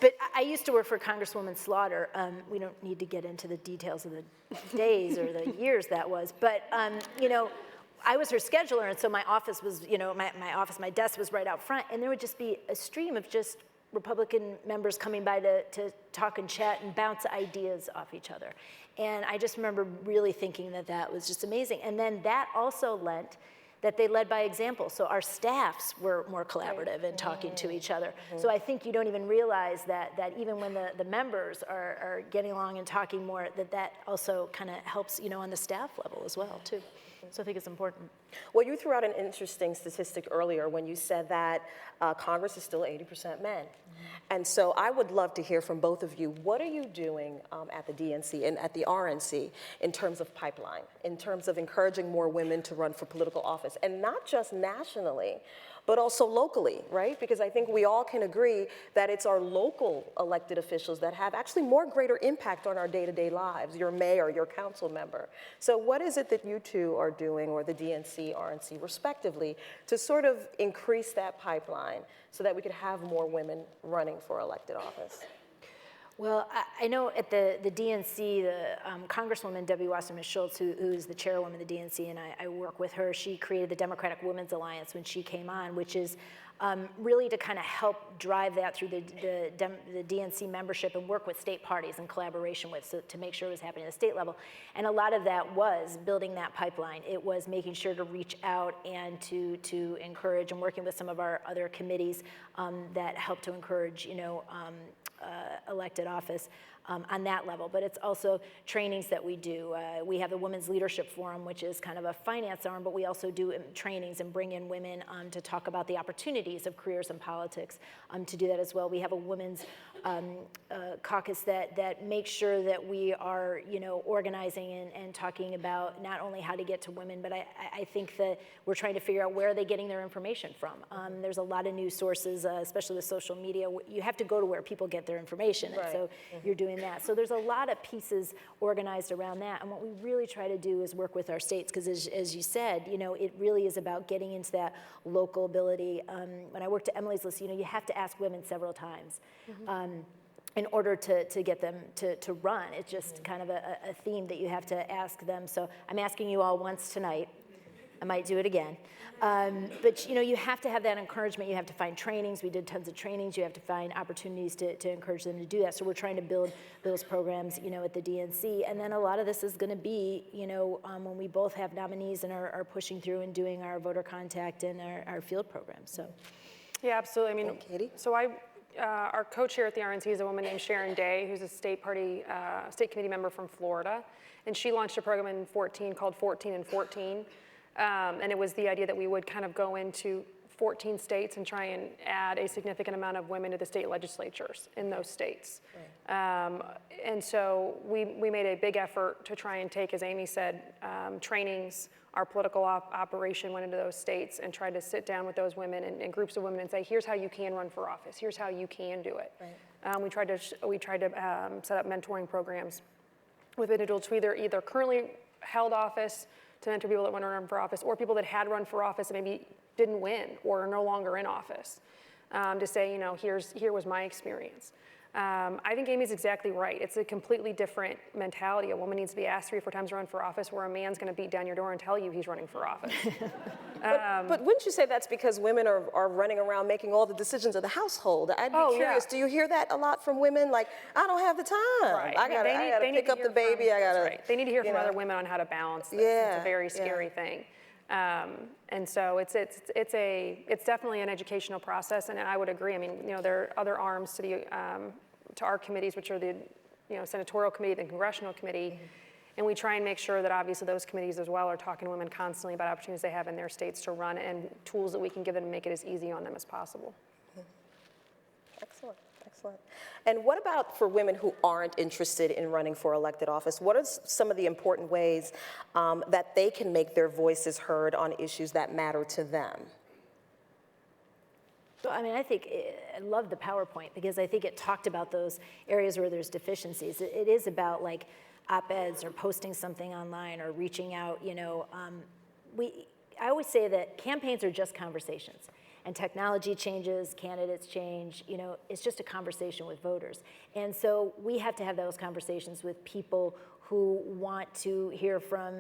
But I used to work for Congresswoman Slaughter. We don't need to get into the details of the days or the years that was, but I was her scheduler, and so my office was, my desk was right out front, and there would just be a stream of just Republican members coming by to talk and chat and bounce ideas off each other. And I just remember really thinking that was just amazing. And then that also lent that they led by example. So our staffs were more collaborative in talking to each other. So I think you don't even realize that even when the members are getting along and talking more, that also kind of helps, on the staff level as well, too. So I think it's important. Well, you threw out an interesting statistic earlier when you said that Congress is still 80% men. And so I would love to hear from both of you. What are you doing at the DNC and at the RNC in terms of pipeline, in terms of encouraging more women to run for political office, and not just nationally, but also locally, right? Because I think we all can agree that it's our local elected officials that have actually more greater impact on our day-to-day lives, your mayor, your council member. So what is it that you two are doing, or the DNC, RNC, respectively, to sort of increase that pipeline so that we could have more women running for elected office? Well, I know at the DNC, the Congresswoman Debbie Wasserman Schultz, who is the chairwoman of the DNC, and I work with her, she created the Democratic Women's Alliance when she came on, which is really to kind of help drive that through the DNC membership and work with state parties in collaboration with, so to make sure it was happening at the state level. And a lot of that was building that pipeline. It was making sure to reach out and to encourage, and working with some of our other committees that help to encourage, elected office on that level. But it's also trainings that we do. We have the Women's Leadership Forum, which is kind of a finance arm, but we also do trainings and bring in women to talk about the opportunities of careers in politics, to do that as well. We have a women's caucus that makes sure that we are, organizing and talking about not only how to get to women, but I think that we're trying to figure out where are they getting their information from. There's a lot of news sources, especially with social media. You have to go to where people get their information, and so you're doing that. So there's a lot of pieces organized around that, and what we really try to do is work with our states, because as you said, it really is about getting into that local ability. When I worked at Emily's List, you have to ask women several times. In order to get them to run. It's just kind of a theme that you have to ask them. So I'm asking you all once tonight. I might do it again. But you have to have that encouragement. You have to find trainings. We did tons of trainings. You have to find opportunities to encourage them to do that. So we're trying to build those programs, at the DNC. And then a lot of this is going to be, when we both have nominees and are pushing through and doing our voter contact and our field programs. So. Yeah, absolutely. I mean, Katie? So our co-chair at the RNC is a woman named Sharon Day, who's a state committee member from Florida. And she launched a program in 14 called 14 and 14. And it was the idea that we would kind of go into 14 states and try and add a significant amount of women to the state legislatures in those states. Right. And so we made a big effort to try and take, as Amy said, trainings. Our political operation went into those states and tried to sit down with those women and groups of women and say, here's how you can run for office. Here's how you can do it. Right. We tried to set up mentoring programs with individuals who either currently held office to mentor people that want to run for office, or people that had run for office and maybe didn't win or are no longer in office, to say, here was my experience. I think Amy's exactly right. It's a completely different mentality. A woman needs to be asked 3 or 4 times to run for office, where a man's going to beat down your door and tell you he's running for office. But wouldn't you say that's because women are running around making all the decisions of the household? I'd be curious, do you hear that a lot from women? Like, I don't have the time. Right. I gotta pick up the baby. I gotta. Right. They need to hear from other women on how to balance this. Yeah, it's a very scary thing. And so it's definitely an educational process, and I would agree. I mean, there are other arms to the to our committees, which are the senatorial committee, the congressional committee, and we try and make sure that obviously those committees as well are talking to women constantly about opportunities they have in their states to run and tools that we can give them to make it as easy on them as possible. Excellent. Excellent. And what about for women who aren't interested in running for elected office? What are some of the important ways that they can make their voices heard on issues that matter to them? So, I mean, I love the PowerPoint because I think it talked about those areas where there's deficiencies. It is about like op-eds or posting something online or reaching out, I always say that campaigns are just conversations. And technology changes, candidates change, it's just a conversation with voters. And so we have to have those conversations with people who want to hear from,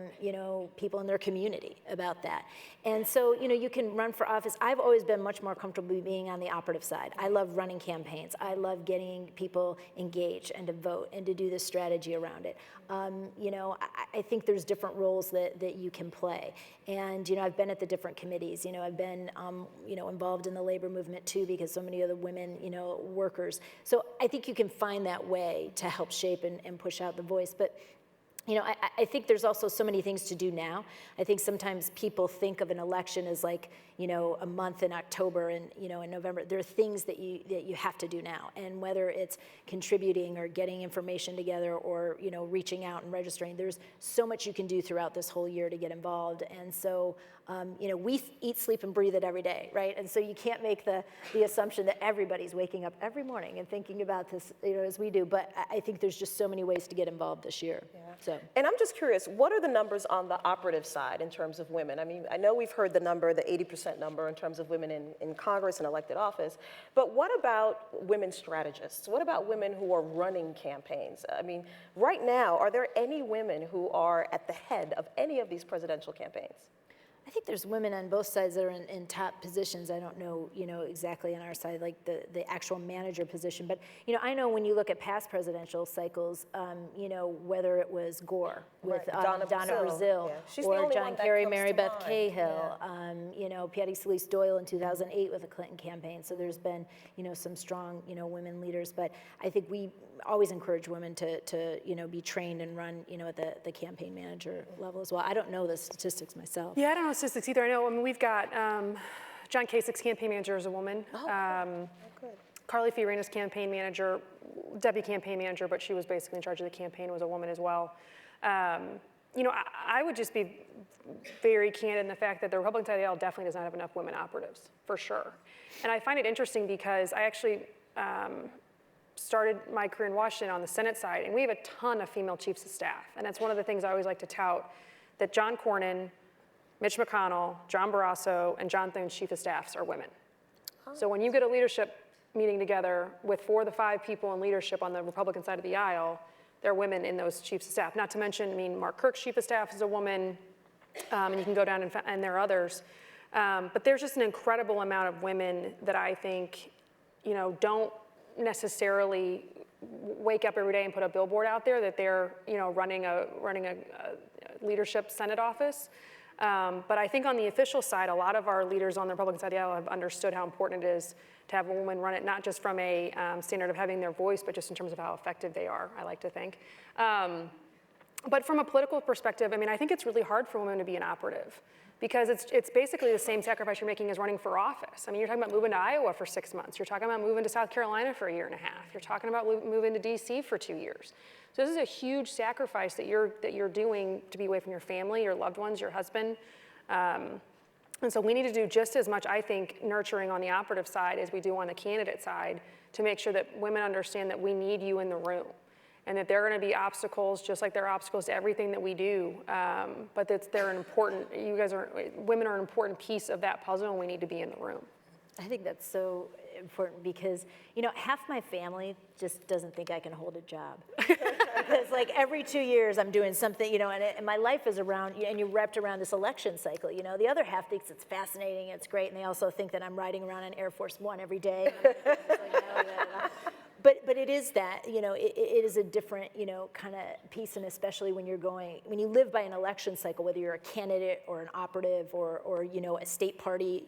people in their community about that. And so, you can run for office. I've always been much more comfortable being on the operative side. I love running campaigns. I love getting people engaged and to vote and to do the strategy around it. I think there's different roles that you can play. And, I've been at the different committees. I've been, involved in the labor movement too, because so many of the women, workers. So I think you can find that way to help shape and push out the voice. But I think there's also so many things to do now. I think sometimes people think of an election as like, a month in October and, in November. There are things that you have to do now. And whether it's contributing or getting information together or, reaching out and registering, there's so much you can do throughout this whole year to get involved. And so, we eat, sleep, and breathe it every day, right? And so you can't make the assumption that everybody's waking up every morning and thinking about this, as we do. But I think there's just so many ways to get involved this year. Yeah. So. And I'm just curious, what are the numbers on the operative side in terms of women? I mean, I know we've heard the number, the 80% number in terms of women in Congress and elected office, but what about women strategists? What about women who are running campaigns? I mean, right now, are there any women who are at the head of any of these presidential campaigns? I think there's women on both sides that are in top positions. I don't know, exactly on our side, like the actual manager position. But, I know when you look at past presidential cycles, whether it was Gore with Donna Brazile, yeah. or John Kerry, Mary Beth Cahill, Patty Solis Doyle in 2008 with the Clinton campaign. So there's been, some strong, women leaders. But I think we always encourage women to be trained and run, at the campaign manager level as well. I don't know the statistics myself. Yeah, I don't know statistics either. I know, we've got John Kasich's campaign manager is a woman. Good. Carly Fiorina's campaign manager, deputy campaign manager, but she was basically in charge of the campaign, was a woman as well. I would just be very candid in the fact that the Republican side of the aisle definitely does not have enough women operatives, for sure. And I find it interesting because I actually started my career in Washington on the Senate side, and we have a ton of female chiefs of staff. And that's one of the things I always like to tout, that John Cornyn, Mitch McConnell, John Barrasso, and John Thune's chief of staffs are women. So when you get a leadership meeting together with 4 of the 5 people in leadership on the Republican side of the aisle, there are women in those chiefs of staff. Not to mention, Mark Kirk's chief of staff is a woman, and you can go down and there are others. But there's just an incredible amount of women that I think, don't necessarily wake up every day and put a billboard out there that they're, running a leadership Senate office. But I think on the official side, a lot of our leaders on the Republican side of the aisle have understood how important it is to have a woman run it, not just from a standard of having their voice, but just in terms of how effective they are, I like to think. But from a political perspective, I think it's really hard for women to be an operative because it's basically the same sacrifice you're making as running for office. You're talking about moving to Iowa for 6 months. You're talking about moving to South Carolina for 1.5 years. You're talking about moving to DC for 2 years. So this is a huge sacrifice that you're doing to be away from your family, your loved ones, your husband. And so we need to do just as much, I think, nurturing on the operative side as we do on the candidate side to make sure that women understand that we need you in the room and that there are going to be obstacles just like there are obstacles to everything that we do, but that they're an important, women are an important piece of that puzzle and we need to be in the room. I think that's so important because, half my family just doesn't think I can hold a job. Because like every 2 years I'm doing something, and my life is around, and you're wrapped around this election cycle, The other half thinks it's fascinating, it's great, and they also think that I'm riding around on Air Force One every day. But it is that, it is a different, kind of piece, and especially when you live by an election cycle, whether you're a candidate or an operative or a state party,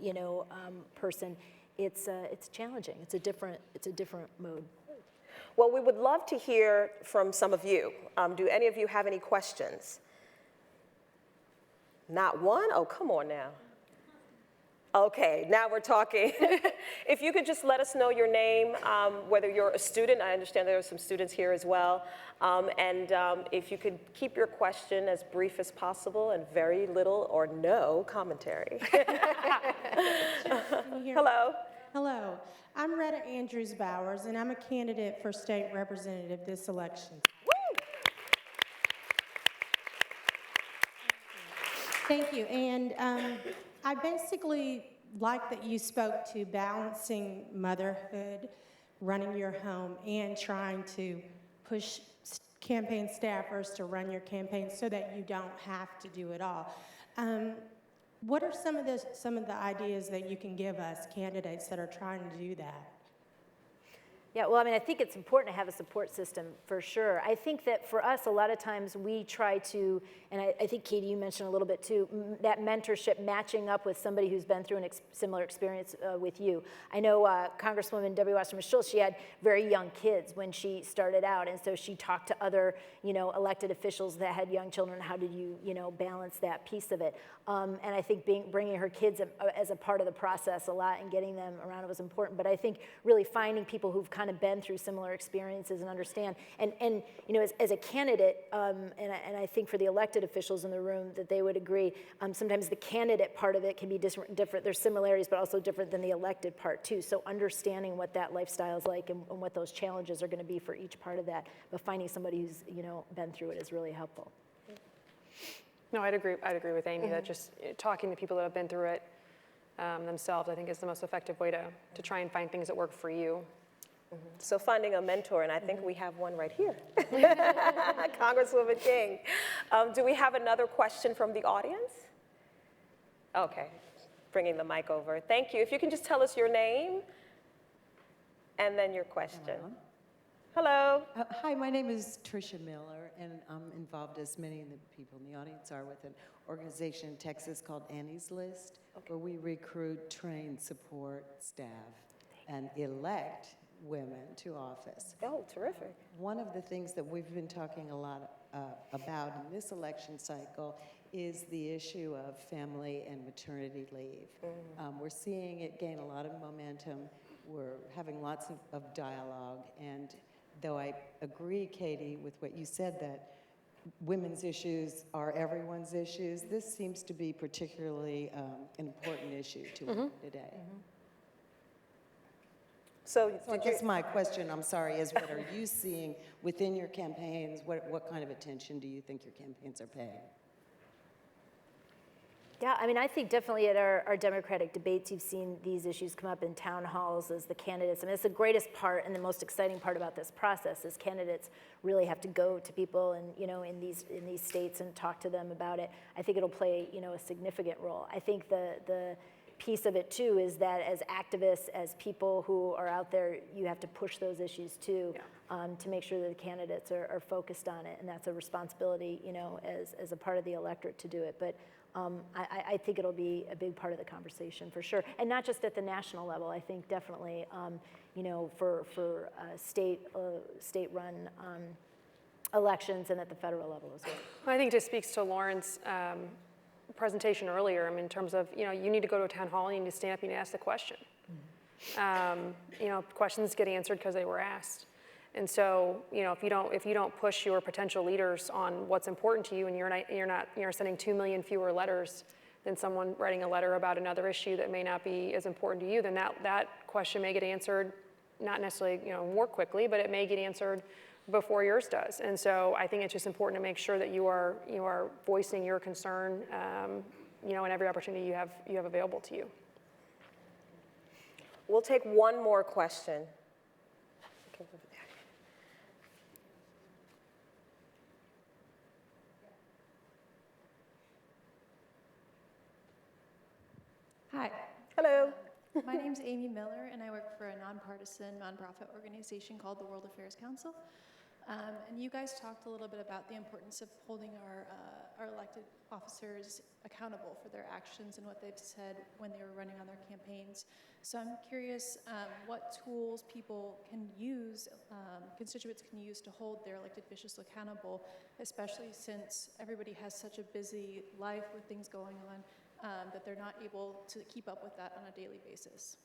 person, it's challenging. It's a different mode. Well, we would love to hear from some of you. Do any of you have any questions? Not one? Oh, come on now. Okay, now we're talking. If you could just let us know your name, whether you're a student, I understand there are some students here as well, and if you could keep your question as brief as possible and very little or no commentary. Hello. Hello, I'm Retta Andrews Bowers, and I'm a candidate for state representative this election. Thank you, and I basically like that you spoke to balancing motherhood, running your home, and trying to push campaign staffers to run your campaign so that you don't have to do it all. What are some of the ideas that you can give us, candidates that are trying to do that? Yeah, well, I think it's important to have a support system for sure. I think that for us, a lot of times we try to, and I think Katie, you mentioned a little bit too, that mentorship, matching up with somebody who's been through a similar experience with you. I know Congresswoman Debbie Wasserman Schultz, she had very young kids when she started out, and so she talked to other, elected officials that had young children. How did you, balance that piece of it? And I think bringing her kids as a part of the process a lot and getting them around it was important. But I think really finding people who've kind of been through similar experiences and understand. And as a candidate, and I think for the elected officials in the room that they would agree, sometimes the candidate part of it can be different. There's similarities, but also different than the elected part too. So understanding what that lifestyle is like and what those challenges are going to be for each part of that, but finding somebody who's been through it is really helpful. No, I'd agree with Amy that just talking to people that have been through it themselves, I think, is the most effective way to try and find things that work for you. So finding a mentor, and I think we have one right here. Congresswoman King. Do we have another question from the audience? Okay, bringing the mic over. Thank you. If you can just tell us your name and then your question. Hello. Hi, my name is Tricia Miller, and I'm involved, as many of the people in the audience are, with an organization in Texas called Annie's List, where we recruit, train, support staff, and elect women to office. Oh, terrific. One of the things that we've been talking a lot about in this election cycle is the issue of family and maternity leave. We're seeing it gain a lot of momentum. We're having lots of dialogue, and though I agree, Katie, with what you said, that women's issues are everyone's issues, this seems to be particularly an important issue to women today. So I guess my question, I'm sorry, is what are you seeing within your campaigns? What kind of attention do you think your campaigns are paying? Yeah, I think definitely at our Democratic debates, you've seen these issues come up in town halls as the candidates. It's the greatest part and the most exciting part about this process is candidates really have to go to people and in these states and talk to them about it. I think it'll play a significant role. I think the piece of it too is that as activists, as people who are out there, you have to push those issues too, to make sure that the candidates are focused on it, and that's a responsibility, as a part of the electorate to do it. But I think it'll be a big part of the conversation for sure, and not just at the national level. I think definitely, for state-run elections and at the federal level as well. I think it just speaks to Lauren's presentation earlier. In terms of you need to go to a town hall and you need to stand up and you need to ask the question. Questions get answered because they were asked. And so, if you don't push your potential leaders on what's important to you, and you're sending 2 million fewer letters than someone writing a letter about another issue that may not be as important to you, then that question may get answered, not necessarily more quickly, but it may get answered before yours does. And so, I think it's just important to make sure that you are voicing your concern, in every opportunity you have available to you. We'll take one more question. Hi. Hello. My name's Amy Miller, and I work for a nonpartisan nonprofit organization called the World Affairs Council. And you guys talked a little bit about the importance of holding our elected officers accountable for their actions and what they've said when they were running on their campaigns. So I'm curious what tools people can use, constituents can use to hold their elected officials accountable, especially since everybody has such a busy life with things going on. That they're not able to keep up with that on a daily basis.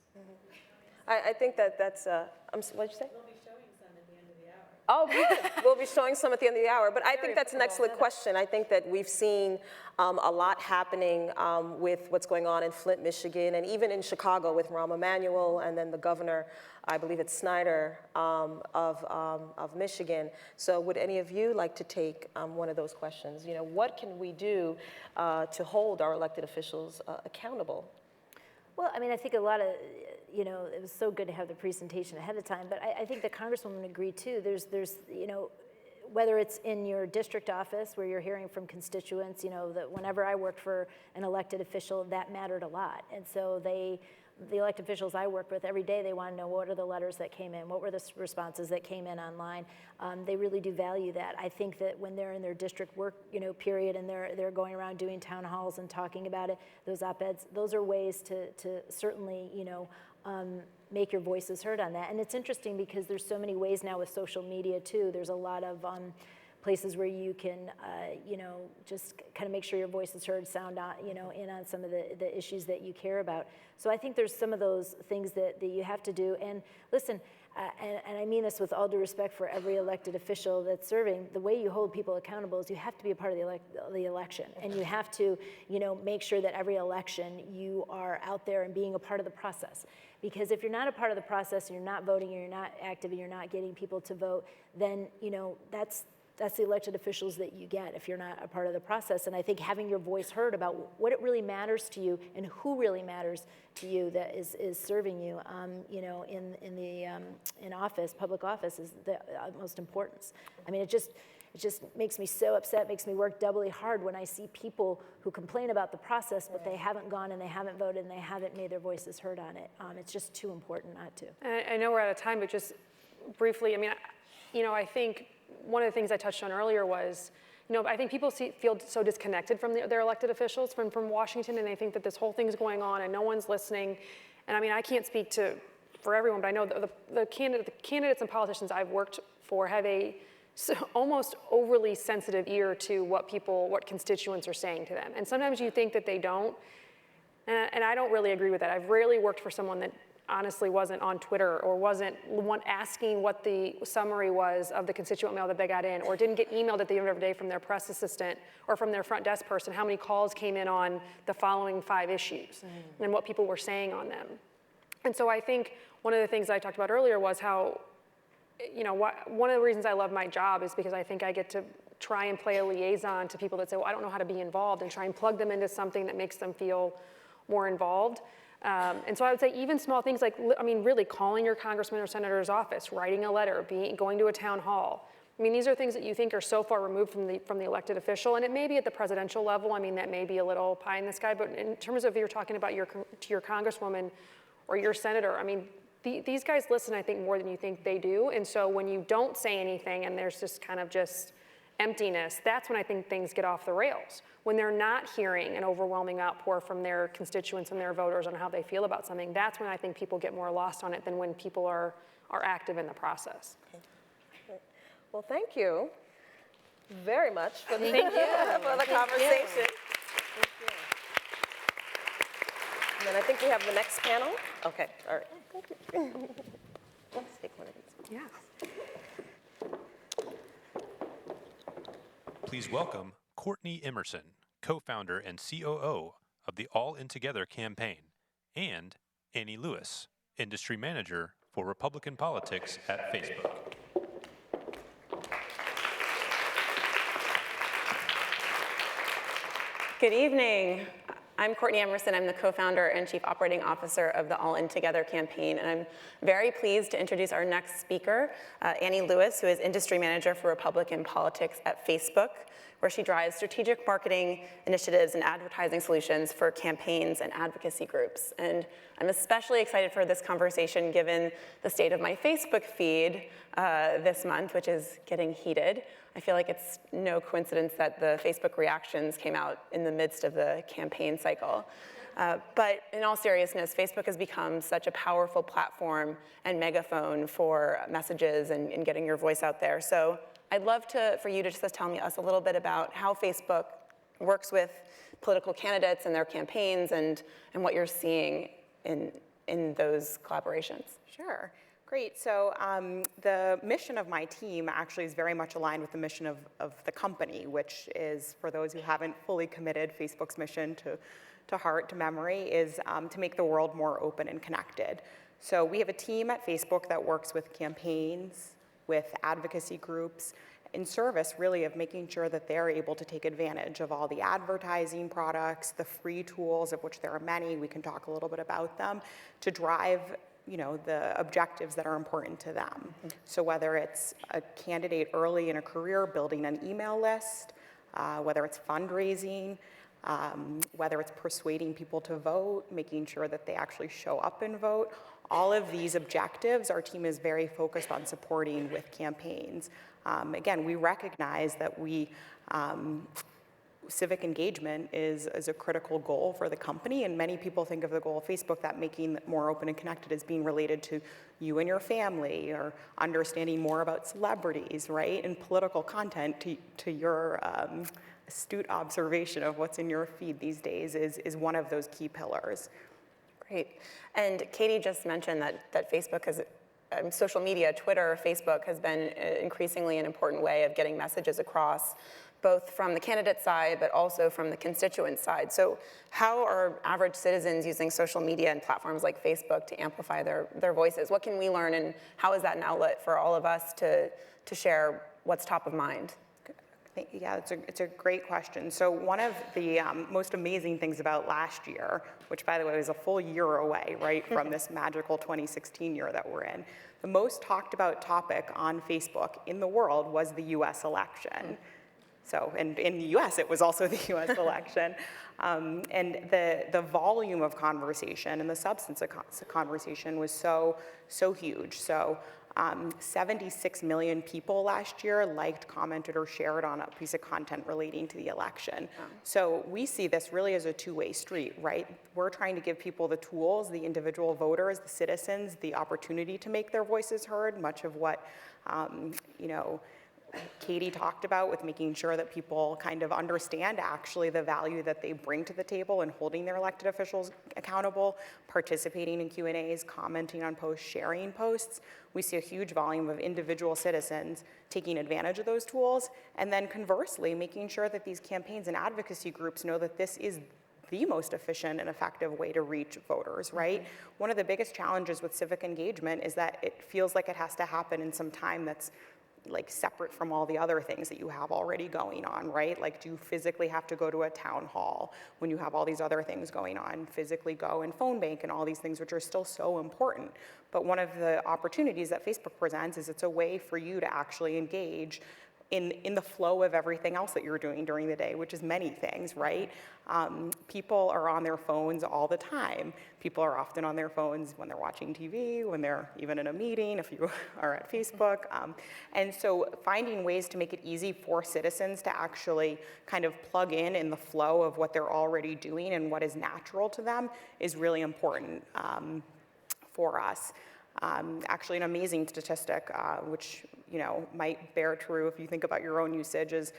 I think that's, what did you say? We'll be showing some at the end of the hour. Oh, good. We'll be showing some at the end of the hour. But I think that's an excellent question. I think that we've seen a lot happening with what's going on in Flint, Michigan, and even in Chicago with Rahm Emanuel, and then the governor, I believe it's Snyder, of Michigan. So would any of you like to take one of those questions? You know, what can we do to hold our elected officials accountable? Well, I mean, I think a lot of, you know, it was so good to have the presentation ahead of time, but I think the Congresswoman agreed too. There's, you know, whether it's in your district office where you're hearing from constituents, you know, that whenever I worked for an elected official, that mattered a lot. And so the elected officials I work with every day, they want to know what are the letters that came in, what were the responses that came in online. They really do value that. I think that when they're in their district work, you know, period, and they're going around doing town halls and talking about it, those op-eds, those are ways to certainly, you know, make your voices heard on that. And it's interesting because there's so many ways now with social media too. There's a lot of places where you can, you know, just kind of make sure your voice is heard, sound on, you know, in on some of the issues that you care about. So I think there's some of those things that you have to do. And listen, and I mean this with all due respect for every elected official that's serving, the way you hold people accountable is you have to be a part of the election. And you have to, you know, make sure that every election you are out there and being a part of the process. Because if you're not a part of the process and you're not voting and you're not active and you're not getting people to vote, then, you know, that's the elected officials that you get if you're not a part of the process. And I think having your voice heard about what it really matters to you and who really matters to you that is serving you, you know, in office, public office, is the utmost importance. I mean, it just makes me so upset, makes me work doubly hard when I see people who complain about the process, but they haven't gone and they haven't voted and they haven't made their voices heard on it. It's just too important not to. I know we're out of time, but just briefly, I mean, you know, I think one of the things I touched on earlier was, you know, I think people feel so disconnected from their elected officials from Washington, and they think that this whole thing's going on and no one's listening. And I mean, I can't speak for everyone, but I know the candidates and politicians I've worked for have a almost overly sensitive ear to what constituents are saying to them. And sometimes you think that they don't, and I don't really agree with that. I've rarely worked for someone that honestly wasn't on Twitter or wasn't asking what the summary was of the constituent mail that they got in, or didn't get emailed at the end of the day from their press assistant or from their front desk person how many calls came in on the following 5 issues and what people were saying on them. And so I think one of the things I talked about earlier was how, you know, one of the reasons I love my job is because I think I get to try and play a liaison to people that say, well, I don't know how to be involved, and try and plug them into something that makes them feel more involved. And so I would say even small things like, I mean, really calling your congressman or senator's office, writing a letter, going to a town hall. I mean, these are things that you think are so far removed from the elected official, and it may be at the presidential level. I mean, that may be a little pie in the sky, but in terms of you're talking about your congresswoman or your senator, I mean, these guys listen, I think, more than you think they do. And so when you don't say anything and there's just kind of just emptiness, that's when I think things get off the rails. When they're not hearing an overwhelming outpour from their constituents and their voters on how they feel about something, that's when I think people get more lost on it than when people are active in the process. Okay. Well, thank you very much for the, for the conversation. Thank you. And then I think we have the next panel. Okay, all right. Thank you. Let's take one of these. Yeah. Please welcome Courtney Emerson, co-founder and COO of the All In Together campaign, and Annie Lewis, industry manager for Republican politics at Facebook. Good evening. I'm Courtney Emerson. I'm the co-founder and chief operating officer of the All In Together campaign, and I'm very pleased to introduce our next speaker, Annie Lewis, who is industry manager for Republican politics at Facebook, where she drives strategic marketing initiatives and advertising solutions for campaigns and advocacy groups. And I'm especially excited for this conversation given the state of my Facebook feed this month, which is getting heated. I feel like it's no coincidence that the Facebook reactions came out in the midst of the campaign cycle. But in all seriousness, Facebook has become such a powerful platform and megaphone for messages and getting your voice out there. So I'd love for you to just tell us a little bit about how Facebook works with political candidates and their campaigns and what you're seeing in those collaborations. Sure. Great. So the mission of my team actually is very much aligned with the mission of the company, which is, for those who haven't fully committed Facebook's mission to heart, to memory, is to make the world more open and connected. So we have a team at Facebook that works with campaigns, with advocacy groups, in service really of making sure that they're able to take advantage of all the advertising products, the free tools, of which there are many, we can talk a little bit about them, to drive the objectives that are important to them. Mm-hmm. So whether it's a candidate early in a career building an email list, whether it's fundraising, whether it's persuading people to vote, making sure that they actually show up and vote, all of these objectives our team is very focused on supporting with campaigns. Again, we recognize that civic engagement is a critical goal for the company, and many people think of the goal of Facebook, that making it more open and connected, as being related to you and your family, or understanding more about celebrities, right? And political content, to your astute observation of what's in your feed these days, is one of those key pillars. Great. And Katie just mentioned that Facebook has, social media, Twitter, Facebook, has been increasingly an important way of getting messages across, both from the candidate side, but also from the constituent side. So how are average citizens using social media and platforms like Facebook to amplify their voices? What can we learn, and how is that an outlet for all of us to share what's top of mind? Yeah, it's a great question. So one of the most amazing things about last year, which by the way was a full year away, right, from this magical 2016 year that we're in, the most talked about topic on Facebook in the world was the US election. So, and in the US, it was also the US election. And the volume of conversation and the substance of conversation was so huge. So 76 million people last year liked, commented, or shared on a piece of content relating to the election. So we see this really as a two-way street, right? We're trying to give people the tools, the individual voters, the citizens, the opportunity to make their voices heard, much of what, Katie talked about, with making sure that people kind of understand actually the value that they bring to the table and holding their elected officials accountable, participating in Q&As, commenting on posts, sharing posts. We see a huge volume of individual citizens taking advantage of those tools, and then conversely, making sure that these campaigns and advocacy groups know that this is the most efficient and effective way to reach voters, right? Mm-hmm. One of the biggest challenges with civic engagement is that it feels like it has to happen in some time that's like separate from all the other things that you have already going on, right? Like, do you physically have to go to a town hall when you have all these other things going on, physically go and phone bank and all these things, which are still so important. But one of the opportunities that Facebook presents is it's a way for you to actually engage in the flow of everything else that you're doing during the day, which is many things, right? People are on their phones all the time. People are often on their phones when they're watching TV, when they're even in a meeting, if you are at Facebook. And so finding ways to make it easy for citizens to actually kind of plug in the flow of what they're already doing and what is natural to them is really important for us. Actually, an amazing statistic, which might bear true if you think about your own usage, is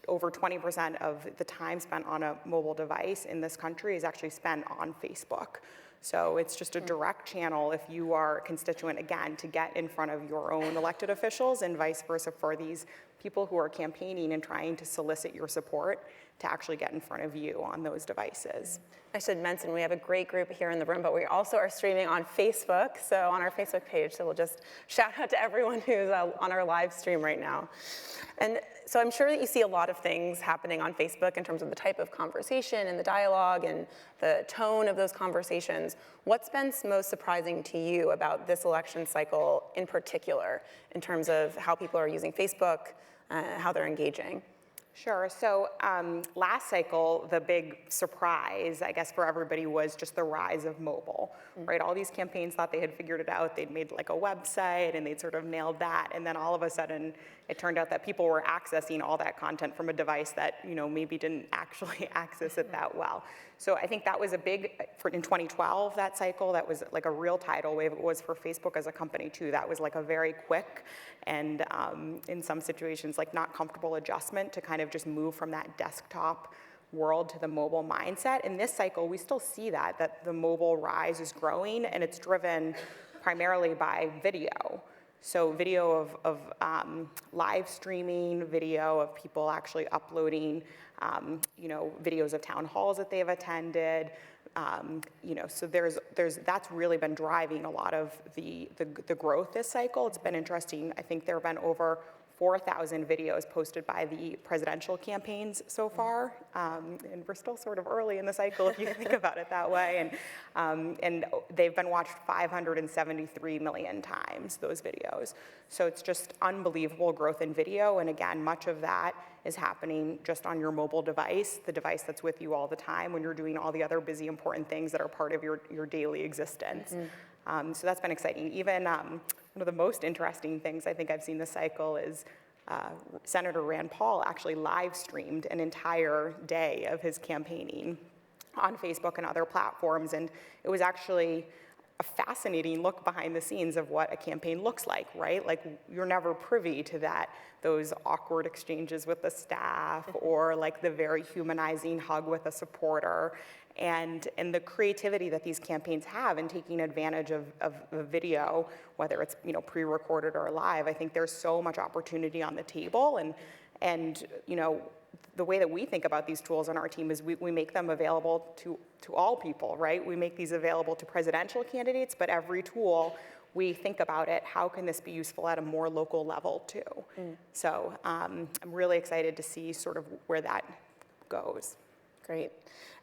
over 20% of the time spent on a mobile device in this country is actually spent on Facebook. So it's just a direct channel if you are a constituent, again, to get in front of your own elected officials, and vice versa for these people who are campaigning and trying to solicit your support to actually get in front of you on those devices. I should mention we have a great group here in the room, but we also are streaming on Facebook, so on our Facebook page, so we'll just shout out to everyone who's on our live stream right now. And so I'm sure that you see a lot of things happening on Facebook in terms of the type of conversation and the dialogue and the tone of those conversations. What's been most surprising to you about this election cycle in particular, in terms of how people are using Facebook, how they're engaging? Sure. So last cycle, the big surprise, I guess, for everybody was just the rise of mobile, right? All these campaigns thought they had figured it out. They'd made like a website and they'd sort of nailed that. And then all of a sudden, it turned out that people were accessing all that content from a device that, maybe didn't actually access it that well. So I think that was a big, in 2012, that cycle, that was like a real tidal wave. It was for Facebook as a company too. That was like a very quick and in some situations like not comfortable adjustment to kind of just move from that desktop world to the mobile mindset. In this cycle, we still see that the mobile rise is growing, and it's driven primarily by video. So video of live streaming, video of people actually uploading, videos of town halls that they've attended. So that's really been driving a lot of the growth this cycle. It's been interesting. I think there have been over 4,000 videos posted by the presidential campaigns so far, and we're still sort of early in the cycle if you think about it that way. And they've been watched 573 million times, those videos. So it's just unbelievable growth in video. And again, much of that is happening just on your mobile device, the device that's with you all the time when you're doing all the other busy, important things that are part of your daily existence. So that's been exciting. Even one of the most interesting things I think I've seen this cycle is Senator Rand Paul actually live streamed an entire day of his campaigning on Facebook and other platforms. And it was actually a fascinating look behind the scenes of what a campaign looks like, right? Like, you're never privy to those awkward exchanges with the staff, or like the very humanizing hug with a supporter. And the creativity that these campaigns have in taking advantage of video, whether it's pre-recorded or live, I think there's so much opportunity on the table. And the way that we think about these tools on our team is we make them available to all people, right? We make these available to presidential candidates, but every tool, we think about it, how can this be useful at a more local level too? So I'm really excited to see sort of where that goes. Great.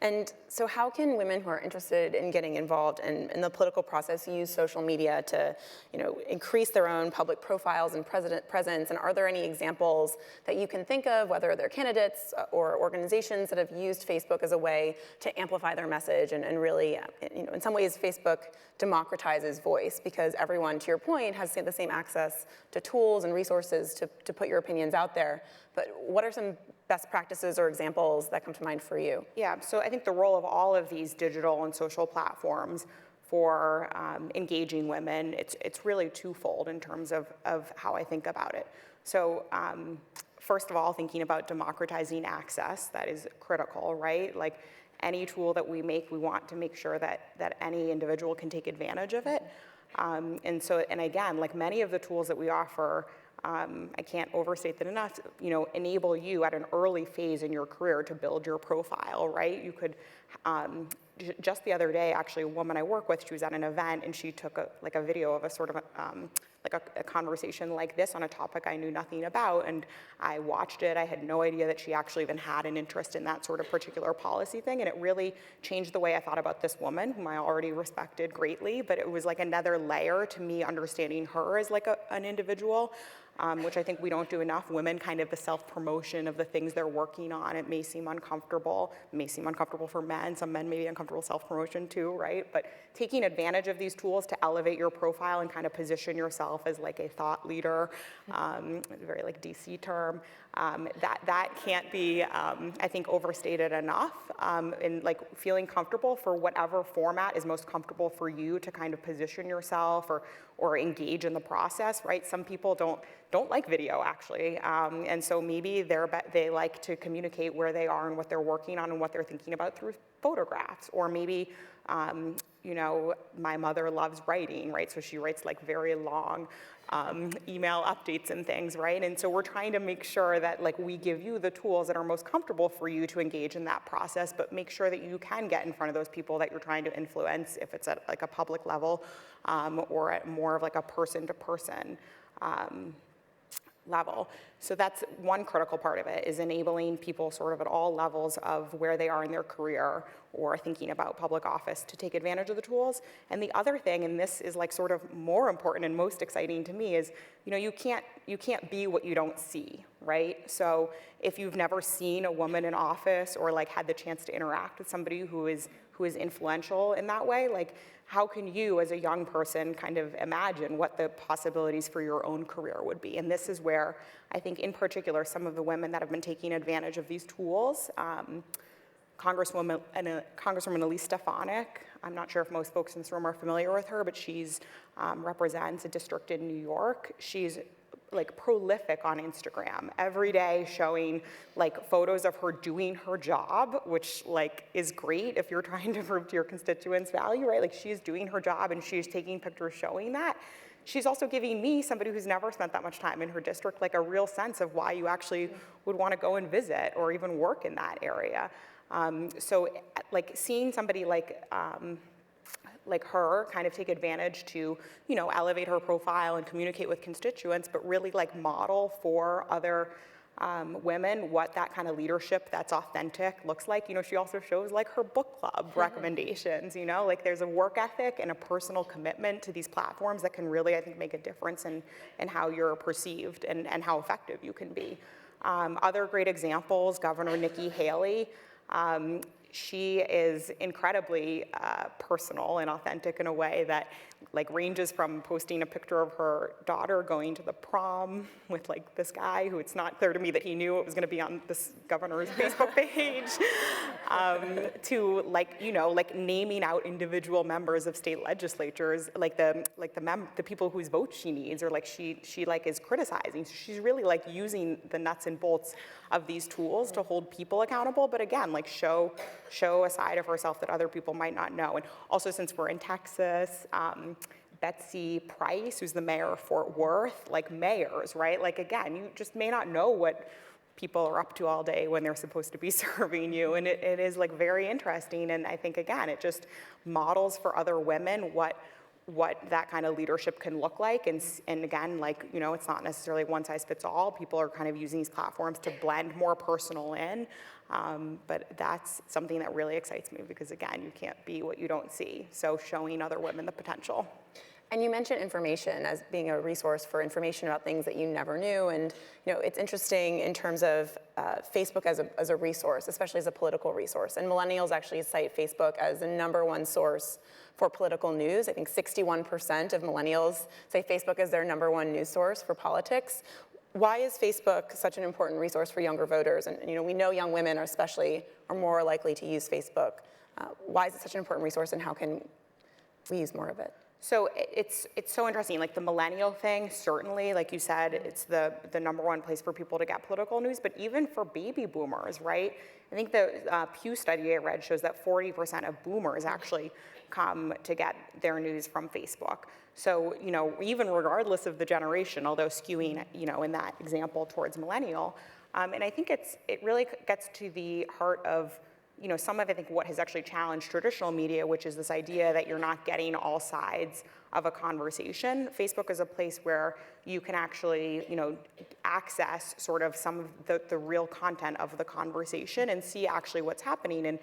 And so how can women who are interested in getting involved in the political process use social media to, increase their own public profiles and presence? And are there any examples that you can think of, whether they're candidates or organizations that have used Facebook as a way to amplify their message and really, in some ways, Facebook democratizes voice because everyone, to your point, has the same access to tools and resources to put your opinions out there. But what are some best practices or examples that come to mind for you? Yeah, so I think the role of all of these digital and social platforms for engaging women, it's really twofold in terms of how I think about it. So first of all, thinking about democratizing access, that is critical, right? Like, any tool that we make, we want to make sure that any individual can take advantage of it. And again, like many of the tools that we offer, I can't overstate that enough, enable you at an early phase in your career to build your profile, right? You could, just the other day, actually, a woman I work with, she was at an event and she took a video of a sort of a conversation like this on a topic I knew nothing about, and I watched it. I had no idea that she actually even had an interest in that sort of particular policy thing, and it really changed the way I thought about this woman, whom I already respected greatly, but it was like another layer to me understanding her as like an individual. Which I think we don't do enough. Women, kind of the self-promotion of the things they're working on, it may seem uncomfortable. It may seem uncomfortable for men. Some men may be uncomfortable with self-promotion too, right? But taking advantage of these tools to elevate your profile and kind of position yourself as like a thought leader, a very like DC term, that can't be, I think, overstated enough. And like feeling comfortable for whatever format is most comfortable for you to kind of position yourself or engage in the process, right? Some people don't like video, actually. And so maybe they like to communicate where they are and what they're working on and what they're thinking about through photographs. Or maybe, my mother loves writing, right? So she writes like very long email updates and things, right? And so we're trying to make sure that like we give you the tools that are most comfortable for you to engage in that process, but make sure that you can get in front of those people that you're trying to influence, if it's at like a public level or at more of like a person to person. level. So that's one critical part of it, is enabling people sort of at all levels of where they are in their career or thinking about public office to take advantage of the tools. And the other thing, and this is like sort of more important and most exciting to me, is, you know, you can't be what you don't see, right? So if you've never seen a woman in office or like had the chance to interact with somebody who is influential in that way, like, how can you as a young person kind of imagine what the possibilities for your own career would be? And this is where I think in particular some of the women that have been taking advantage of these tools, Congresswoman Elise Stefanik, I'm not sure if most folks in this room are familiar with her, but she's represents a district in New York. She's like prolific on Instagram, every day showing like photos of her doing her job, which like is great if you're trying to prove to your constituents value, right? Like she's doing her job and she's taking pictures showing that. She's also giving me, somebody who's never spent that much time in her district, like a real sense of why you actually would want to go and visit or even work in that area. So like seeing somebody like her kind of take advantage to, you know, elevate her profile and communicate with constituents, but really like model for other women what that kind of leadership that's authentic looks like. You know, she also shows like her book club recommendations, you know, like there's a work ethic and a personal commitment to these platforms that can really, I think, make a difference in how you're perceived and how effective you can be. Other great examples, Governor Nikki Haley. She is incredibly personal and authentic in a way that like ranges from posting a picture of her daughter going to the prom with like this guy who it's not clear to me that he knew it was going to be on this governor's Facebook page, to like, you know, like naming out individual members of state legislatures, like the people whose votes she needs, or like she like is criticizing. So she's really like using the nuts and bolts of these tools to hold people accountable, but again, like show a side of herself that other people might not know. And also, since we're in Texas, Betsy Price, who's the mayor of Fort Worth, like mayors, right? Like again, you just may not know what people are up to all day when they're supposed to be serving you. And it is like very interesting. And I think again, it just models for other women what that kind of leadership can look like. And again, like, you know, it's not necessarily one size fits all. People are kind of using these platforms to blend more personal in. But that's something that really excites me because again, you can't be what you don't see. So showing other women the potential. And you mentioned information as being a resource for information about things that you never knew. And you know, it's interesting in terms of Facebook as a resource, especially as a political resource. And millennials actually cite Facebook as the #1 source for political news. I think 61% of millennials say Facebook is their #1 news source for politics. Why is Facebook such an important resource for younger voters? And you know, we know young women are more likely to use Facebook. Why is it such an important resource, and how can we use more of it? So it's so interesting, like the millennial thing, certainly, like you said, it's the #1 place for people to get political news, but even for baby boomers, right? I think the Pew study I read shows that 40% of boomers actually come to get their news from Facebook. So, you know, even regardless of the generation, although skewing, you know, in that example towards millennial, and I think it really gets to the heart of, you know, some of, I think, what has actually challenged traditional media, which is this idea that you're not getting all sides of a conversation. Facebook is a place where you can actually, you know, access sort of some of the real content of the conversation and see actually what's happening. And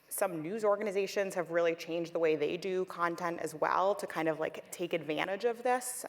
some news organizations have really changed the way they do content as well to kind of like take advantage of this.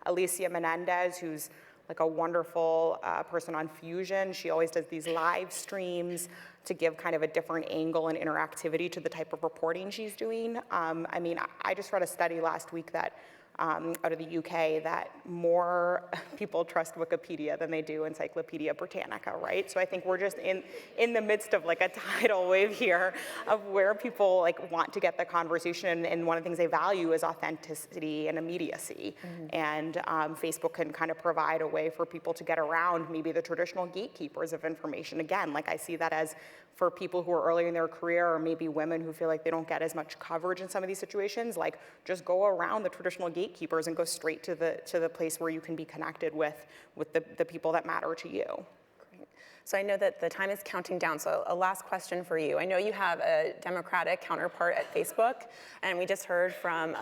Alicia Menendez, who's like a wonderful person on Fusion. She always does these live streams to give kind of a different angle and interactivity to the type of reporting she's doing. I mean, I just read a study last week that out of the UK that more people trust Wikipedia than they do Encyclopedia Britannica, right? So I think we're just in the midst of like a tidal wave here of where people like want to get the conversation, and one of the things they value is authenticity and immediacy. Mm-hmm. And Facebook can kind of provide a way for people to get around maybe the traditional gatekeepers of information. Again, like I see that as for people who are early in their career, or maybe women who feel like they don't get as much coverage in some of these situations, like just go around the traditional gatekeepers and go straight to the place where you can be connected with the people that matter to you. Great. So I know that the time is counting down, so a last question for you. I know you have a Democratic counterpart at Facebook, and we just heard from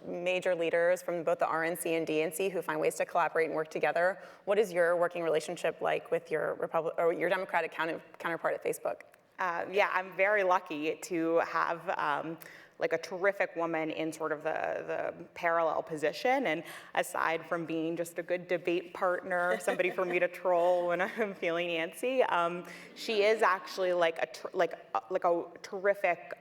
major leaders from both the RNC and DNC who find ways to collaborate and work together. What is your working relationship like with your your Democratic counterpart at Facebook? Yeah, I'm very lucky to have like a terrific woman in sort of the parallel position. And aside from being just a good debate partner, somebody for me to troll when I'm feeling antsy, she is actually like a terrific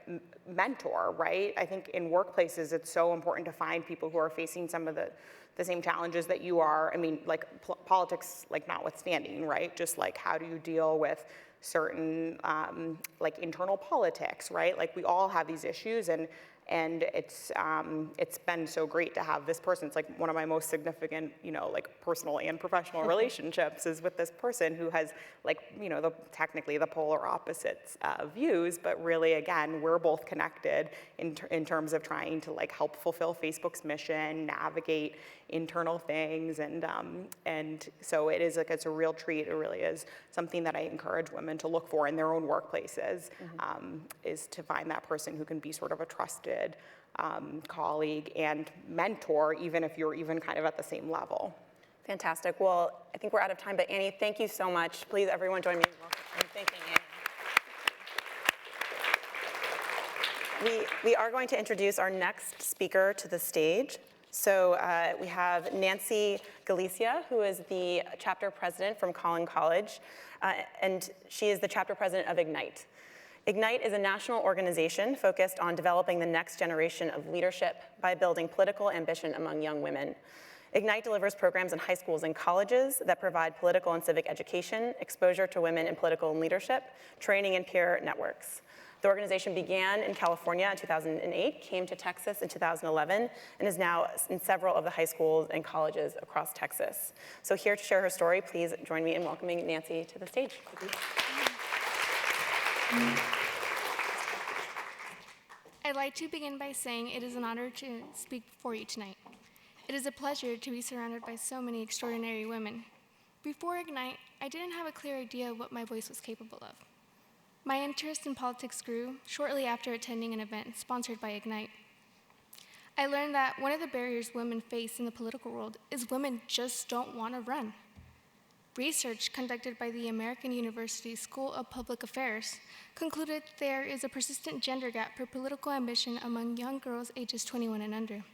mentor, right? I think in workplaces, it's so important to find people who are facing some of the same challenges that you are. I mean, like politics, like notwithstanding, right? Just like how do you deal with certain like internal politics, right? Like we all have these issues, and it's been so great to have this person. It's like one of my most significant, like personal and professional relationships is with this person who has like, technically the polar opposites views, but really again, we're both connected in terms of trying to like help fulfill Facebook's mission, navigate internal things, and so it is like, it's a real treat. It really is something that I encourage women to look for in their own workplaces, is to find that person who can be sort of a trusted colleague and mentor, even if you're even kind of at the same level. Fantastic. Well, I think we're out of time, but Annie, thank you so much. Please, everyone, join me in thanking Annie. We are going to introduce our next speaker to the stage. So we have Nancy Galicia, who is the chapter president from Collin College, and she is the chapter president of Ignite. Ignite is a national organization focused on developing the next generation of leadership by building political ambition among young women. Ignite delivers programs in high schools and colleges that provide political and civic education, exposure to women in political and leadership, training and peer networks. The organization began in California in 2008, came to Texas in 2011, and is now in several of the high schools and colleges across Texas. So here to share her story, please join me in welcoming Nancy to the stage. I'd like to begin by saying it is an honor to speak before you tonight. It is a pleasure to be surrounded by so many extraordinary women. Before Ignite, I didn't have a clear idea of what my voice was capable of. My interest in politics grew shortly after attending an event sponsored by Ignite. I learned that one of the barriers women face in the political world is women just don't want to run. Research conducted by the American University School of Public Affairs concluded there is a persistent gender gap for political ambition among young girls ages 21 and under.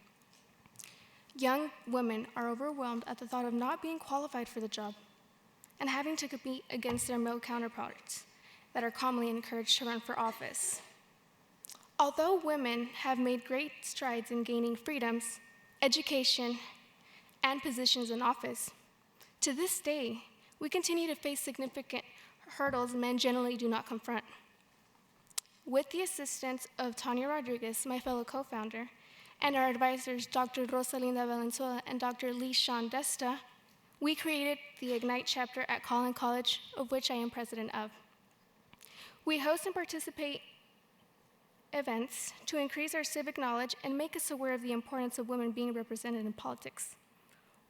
Young women are overwhelmed at the thought of not being qualified for the job and having to compete against their male counterparts that are commonly encouraged to run for office. Although women have made great strides in gaining freedoms, education, and positions in office, to this day, we continue to face significant hurdles men generally do not confront. With the assistance of Tanya Rodriguez, my fellow co-founder, and our advisors, Dr. Rosalinda Valenzuela and Dr. Lee Sean Desta, we created the Ignite chapter at Collin College, of which I am president of. We host and participate events to increase our civic knowledge and make us aware of the importance of women being represented in politics.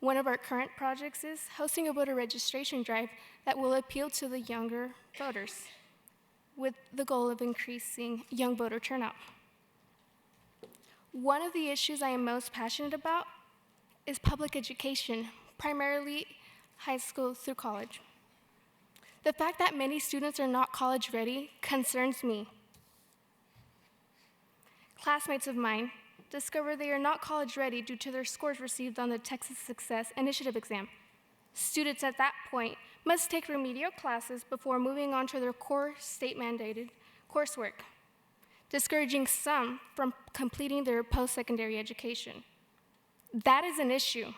One of our current projects is hosting a voter registration drive that will appeal to the younger voters with the goal of increasing young voter turnout. One of the issues I am most passionate about is public education, primarily high school through college. The fact that many students are not college ready concerns me. Classmates of mine discover they are not college ready due to their scores received on the Texas Success Initiative exam. Students at that point must take remedial classes before moving on to their core state-mandated coursework, discouraging some from completing their post-secondary education. That is an issue.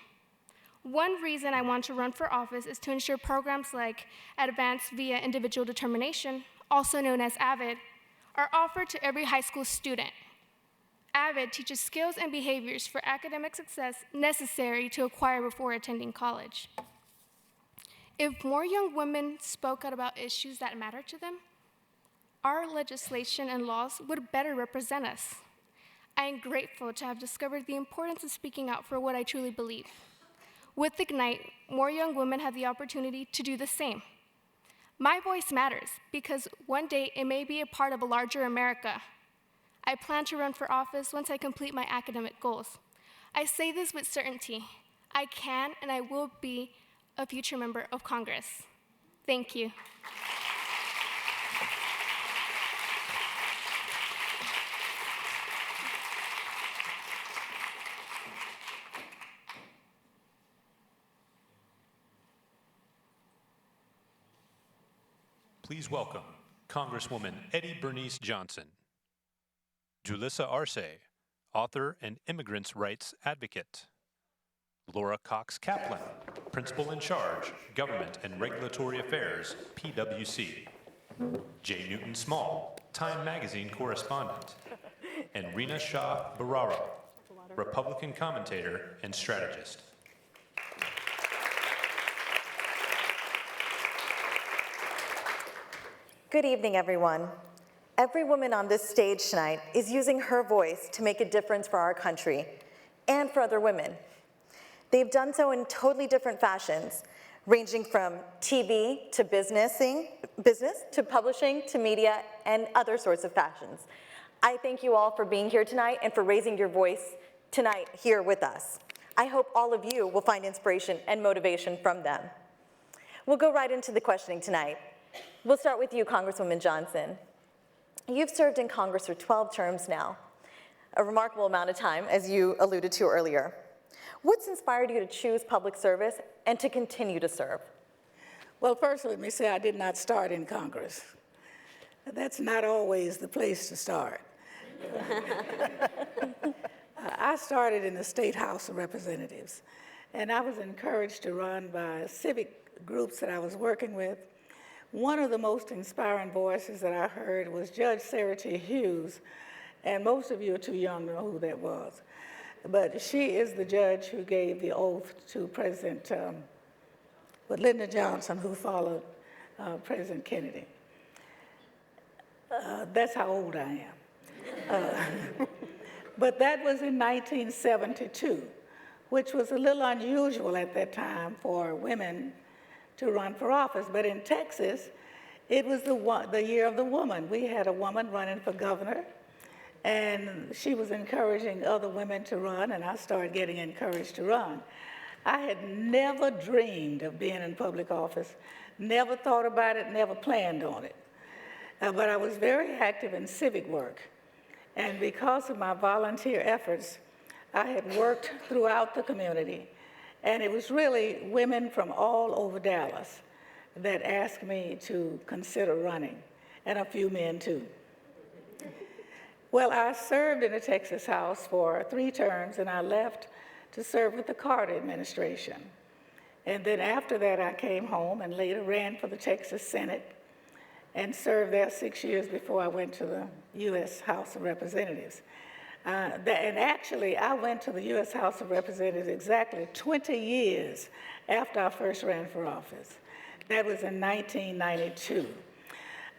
One reason I want to run for office is to ensure programs like Advanced via Individual Determination, also known as AVID, are offered to every high school student. AVID teaches skills and behaviors for academic success necessary to acquire before attending college. If more young women spoke out about issues that matter to them, our legislation and laws would better represent us. I am grateful to have discovered the importance of speaking out for what I truly believe. With Ignite, more young women have the opportunity to do the same. My voice matters because one day it may be a part of a larger America. I plan to run for office once I complete my academic goals. I say this with certainty. I can and I will be a future member of Congress. Thank you. Please welcome Congresswoman Eddie Bernice Johnson. Julissa Arce, author and immigrants' rights advocate. Laura Cox-Kaplan, Principal in Charge, Government and Regulatory Affairs, PwC. J. Newton Small, Time Magazine correspondent. And Rina Shah Bararo, Republican commentator and strategist. Good evening, everyone. Every woman on this stage tonight is using her voice to make a difference for our country and for other women. They've done so in totally different fashions, ranging from TV to business to publishing to media and other sorts of fashions. I thank you all for being here tonight and for raising your voice tonight here with us. I hope all of you will find inspiration and motivation from them. We'll go right into the questioning tonight. We'll start with you, Congresswoman Johnson. You've served in Congress for 12 terms now, a remarkable amount of time, as you alluded to earlier. What's inspired you to choose public service and to continue to serve? Well, first, let me say I did not start in Congress. That's not always the place to start. I started in the State House of Representatives, and I was encouraged to run by civic groups that I was working with. One of the most inspiring voices that I heard was Judge Sarah T. Hughes, and most of you are too young to know who that was. But she is the judge who gave the oath to President Lyndon Johnson, who followed President Kennedy. That's how old I am. But that was in 1972, which was a little unusual at that time for women to run for office. But in Texas, it was the year of the woman. We had a woman running for governor, and she was encouraging other women to run, and I started getting encouraged to run. I had never dreamed of being in public office, never thought about it, never planned on it. But I was very active in civic work. And because of my volunteer efforts, I had worked throughout the community. And it was really women from all over Dallas that asked me to consider running, and a few men too. Well, I served in the Texas House for 3 terms, and I left to serve with the Carter administration. And then after that, I came home and later ran for the Texas Senate and served there 6 years before I went to the U.S. House of Representatives. And actually, I went to the U.S. House of Representatives exactly 20 years after I first ran for office. That was in 1992.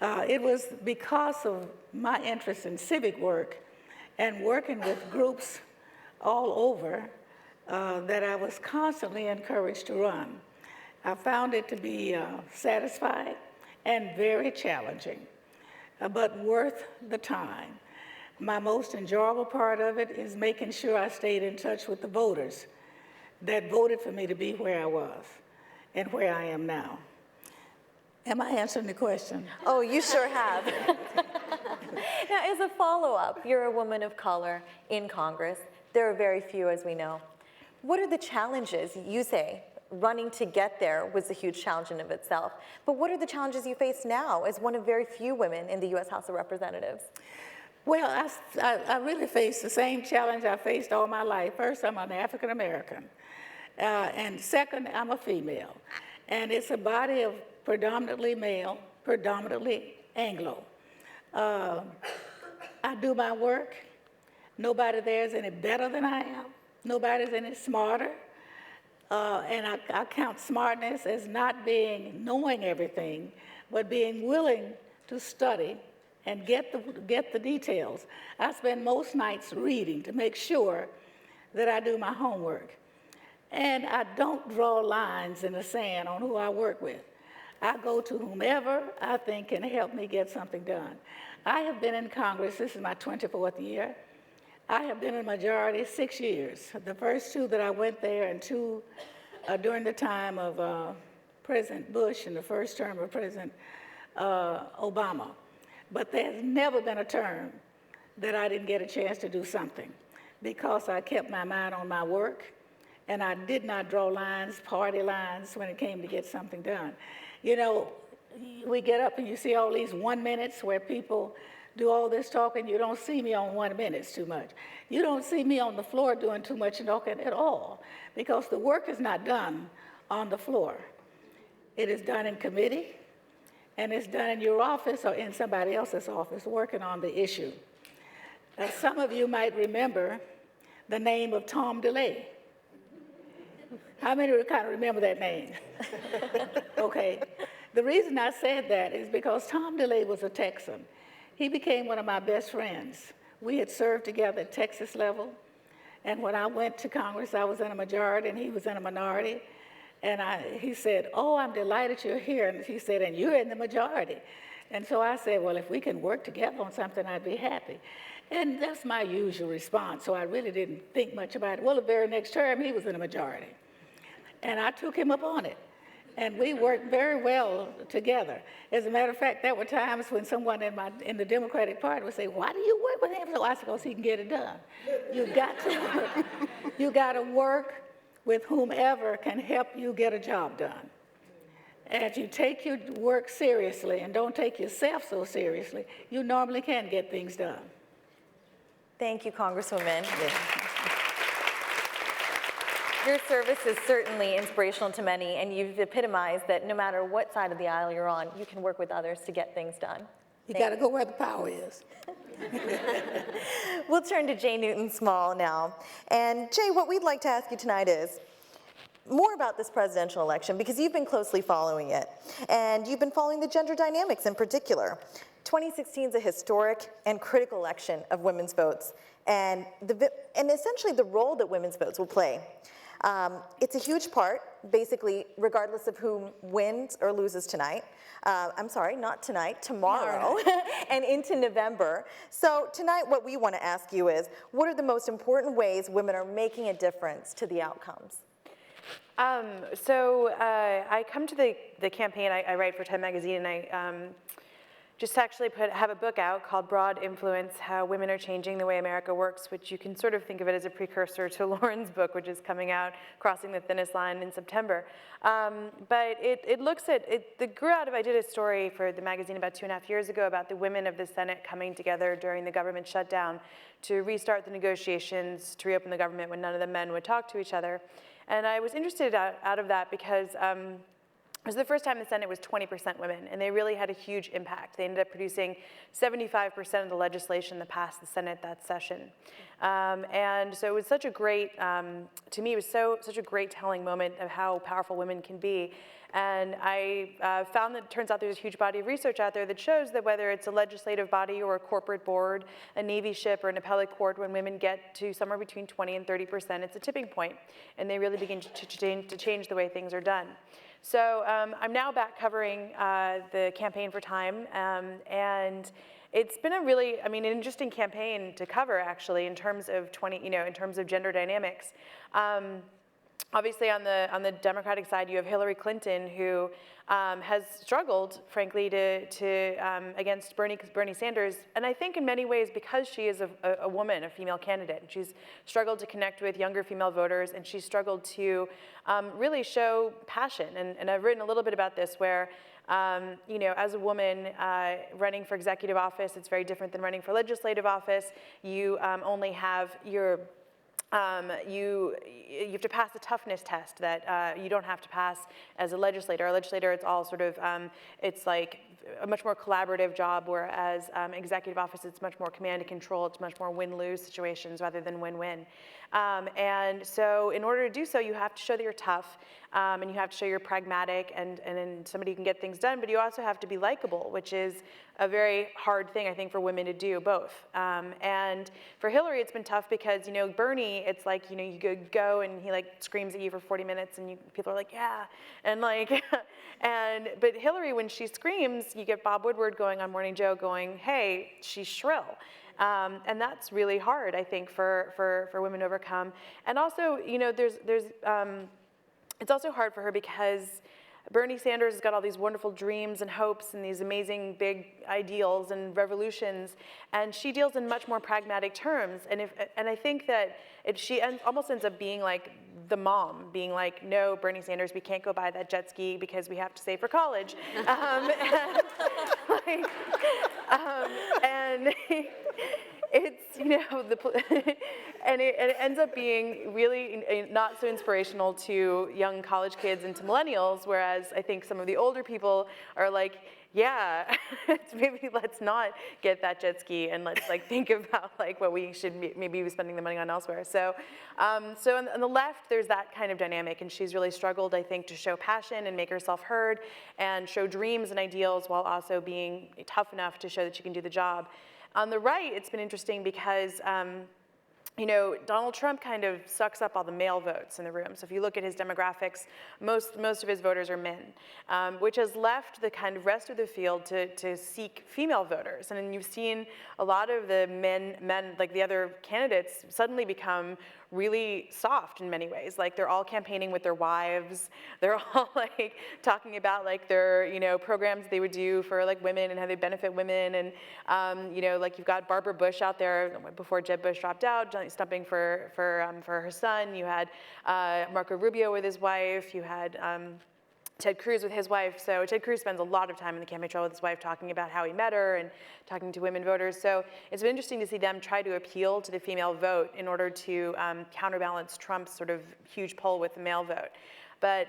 It was because of my interest in civic work and working with groups all over that I was constantly encouraged to run. I found it to be satisfying and very challenging, but worth the time. My most enjoyable part of it is making sure I stayed in touch with the voters that voted for me to be where I was and where I am now. Am I answering the question? Oh, you sure have. Now, as a follow-up, you're a woman of color in Congress. There are very few, as we know. What are the challenges you say? Running to get there was a huge challenge in of itself. But what are the challenges you face now as one of very few women in the U.S. House of Representatives? Well, I really face the same challenge I faced all my life. First, I'm an African American. And second, I'm a female. And it's a body of predominantly male, predominantly Anglo. I do my work. Nobody there is any better than I am. Nobody's any smarter. And I count smartness as not being knowing everything, but being willing to study and get the details. I spend most nights reading to make sure that I do my homework. And I don't draw lines in the sand on who I work with. I go to whomever I think can help me get something done. I have been in Congress, this is my 24th year. I have been in majority 6 years. The first 2 that I went there and 2 during the time of President Bush and the first term of President Obama. But there's never been a term that I didn't get a chance to do something because I kept my mind on my work and I did not draw lines, party lines, when it came to get something done. You know, we get up and you see all these 1 minutes where people do all this talking. You don't see me on 1 minute too much. You don't see me on the floor doing too much talking at all because the work is not done on the floor. It is done in committee and it's done in your office or in somebody else's office working on the issue. Some of you might remember the name of Tom DeLay. How many kind of remember that name? Okay. The reason I said that is because Tom DeLay was a Texan. He became one of my best friends. We had served together at Texas level. And when I went to Congress, I was in a majority and he was in a minority. And he said, oh, I'm delighted you're here. And he said, and you're in the majority. And so I said, well, if we can work together on something, I'd be happy. And that's my usual response. So I really didn't think much about it. Well, the very next term, he was in a majority. And I took him up on it. And we worked very well together. As a matter of fact, there were times when someone in the Democratic Party would say, why do you work with him? So I said, because he can get it done. You got to work. You got to work with whomever can help you get a job done. As you take your work seriously and don't take yourself so seriously, you normally can get things done. Thank you, Congresswoman. Your service is certainly inspirational to many, and you've epitomized that no matter what side of the aisle you're on, you can work with others to get things done. You got to go where the power is. We'll turn to Jay Newton-Small now. And Jay, what we'd like to ask you tonight is more about this presidential election, because you've been closely following it, and you've been following the gender dynamics in particular. 2016 is a historic and critical election of women's votes, and essentially the role that women's votes will play. It's a huge part, basically, regardless of who wins or loses tonight. I'm sorry, not tonight, tomorrow, and into November. So tonight, what we want to ask you is, what are the most important ways women are making a difference to the outcomes? I come to the campaign, I write for Time Magazine, and I just actually have a book out called Broad Influence, How Women Are Changing the Way America Works, which you can sort of think of it as a precursor to Lauren's book, which is coming out, Crossing the Thinnest Line, in September. But it looks at, I did a story for the magazine about 2.5 years ago about the women of the Senate coming together during the government shutdown to restart the negotiations to reopen the government when none of the men would talk to each other. And I was interested out of that because it was the first time the Senate was 20% women, and they really had a huge impact. They ended up producing 75% of the legislation that passed the Senate that session. And so it was such a great, to me, it was such a great telling moment of how powerful women can be. And I found that it turns out there's a huge body of research out there that shows that whether it's a legislative body or a corporate board, a Navy ship or an appellate court, when women get to somewhere between 20 and 30%, it's a tipping point, and they really begin to change the way things are done. So I'm now back covering the campaign for Time, and it's been a really, an interesting campaign to cover, actually, in terms of in terms of gender dynamics. Obviously, on the Democratic side, you have Hillary Clinton, who has struggled, frankly, against Bernie Sanders, and I think in many ways because she is a woman, a female candidate. She's struggled to connect with younger female voters, and she's struggled to really show passion. And I've written a little bit about this, where as a woman running for executive office, it's very different than running for legislative office. You only have your you have to pass a toughness test that you don't have to pass as a legislator. A legislator, it's all sort of, it's like a much more collaborative job, whereas executive office, it's much more command and control. It's much more win-lose situations rather than win-win. And so in order to do so, you have to show that you're tough, and you have to show you're pragmatic and somebody who can get things done, but you also have to be likable, which is a very hard thing, I think, for women to do both. And for Hillary, it's been tough because, you know, Bernie, it's like, you know, you go and he like screams at you for 40 minutes and people are like, yeah. And like, but Hillary, when she screams, you get Bob Woodward going on Morning Joe going, hey, she's shrill. And that's really hard, I think, for women to overcome. And also, you know, it's also hard for her because Bernie Sanders has got all these wonderful dreams and hopes and these amazing big ideals and revolutions, and she deals in much more pragmatic terms. And I think that she almost ends up being like the mom, being like, no, Bernie Sanders, we can't go buy that jet ski because we have to save for college. And it's, you know, and it ends up being really not so inspirational to young college kids and to millennials, whereas I think some of the older people are like, yeah, maybe let's not get that jet ski and let's like think about like what we should maybe be spending the money on elsewhere. So on the left, there's that kind of dynamic, and she's really struggled, I think, to show passion and make herself heard and show dreams and ideals while also being tough enough to show that she can do the job. On the right, it's been interesting because you know, Donald Trump kind of sucks up all the male votes in the room. So if you look at his demographics, most of his voters are men, which has left the kind of rest of the field to seek female voters. And then you've seen a lot of the men, like the other candidates, suddenly become really soft in many ways. Like they're all campaigning with their wives. They're all like talking about like their, you know, programs they would do for like women and how they benefit women. And, you know, like you've got Barbara Bush out there before Jeb Bush dropped out, stumping for her son. You had Marco Rubio with his wife. You had Ted Cruz with his wife. So Ted Cruz spends a lot of time in the campaign trail with his wife talking about how he met her and talking to women voters. So it's been interesting to see them try to appeal to the female vote in order to counterbalance Trump's sort of huge pull with the male vote. But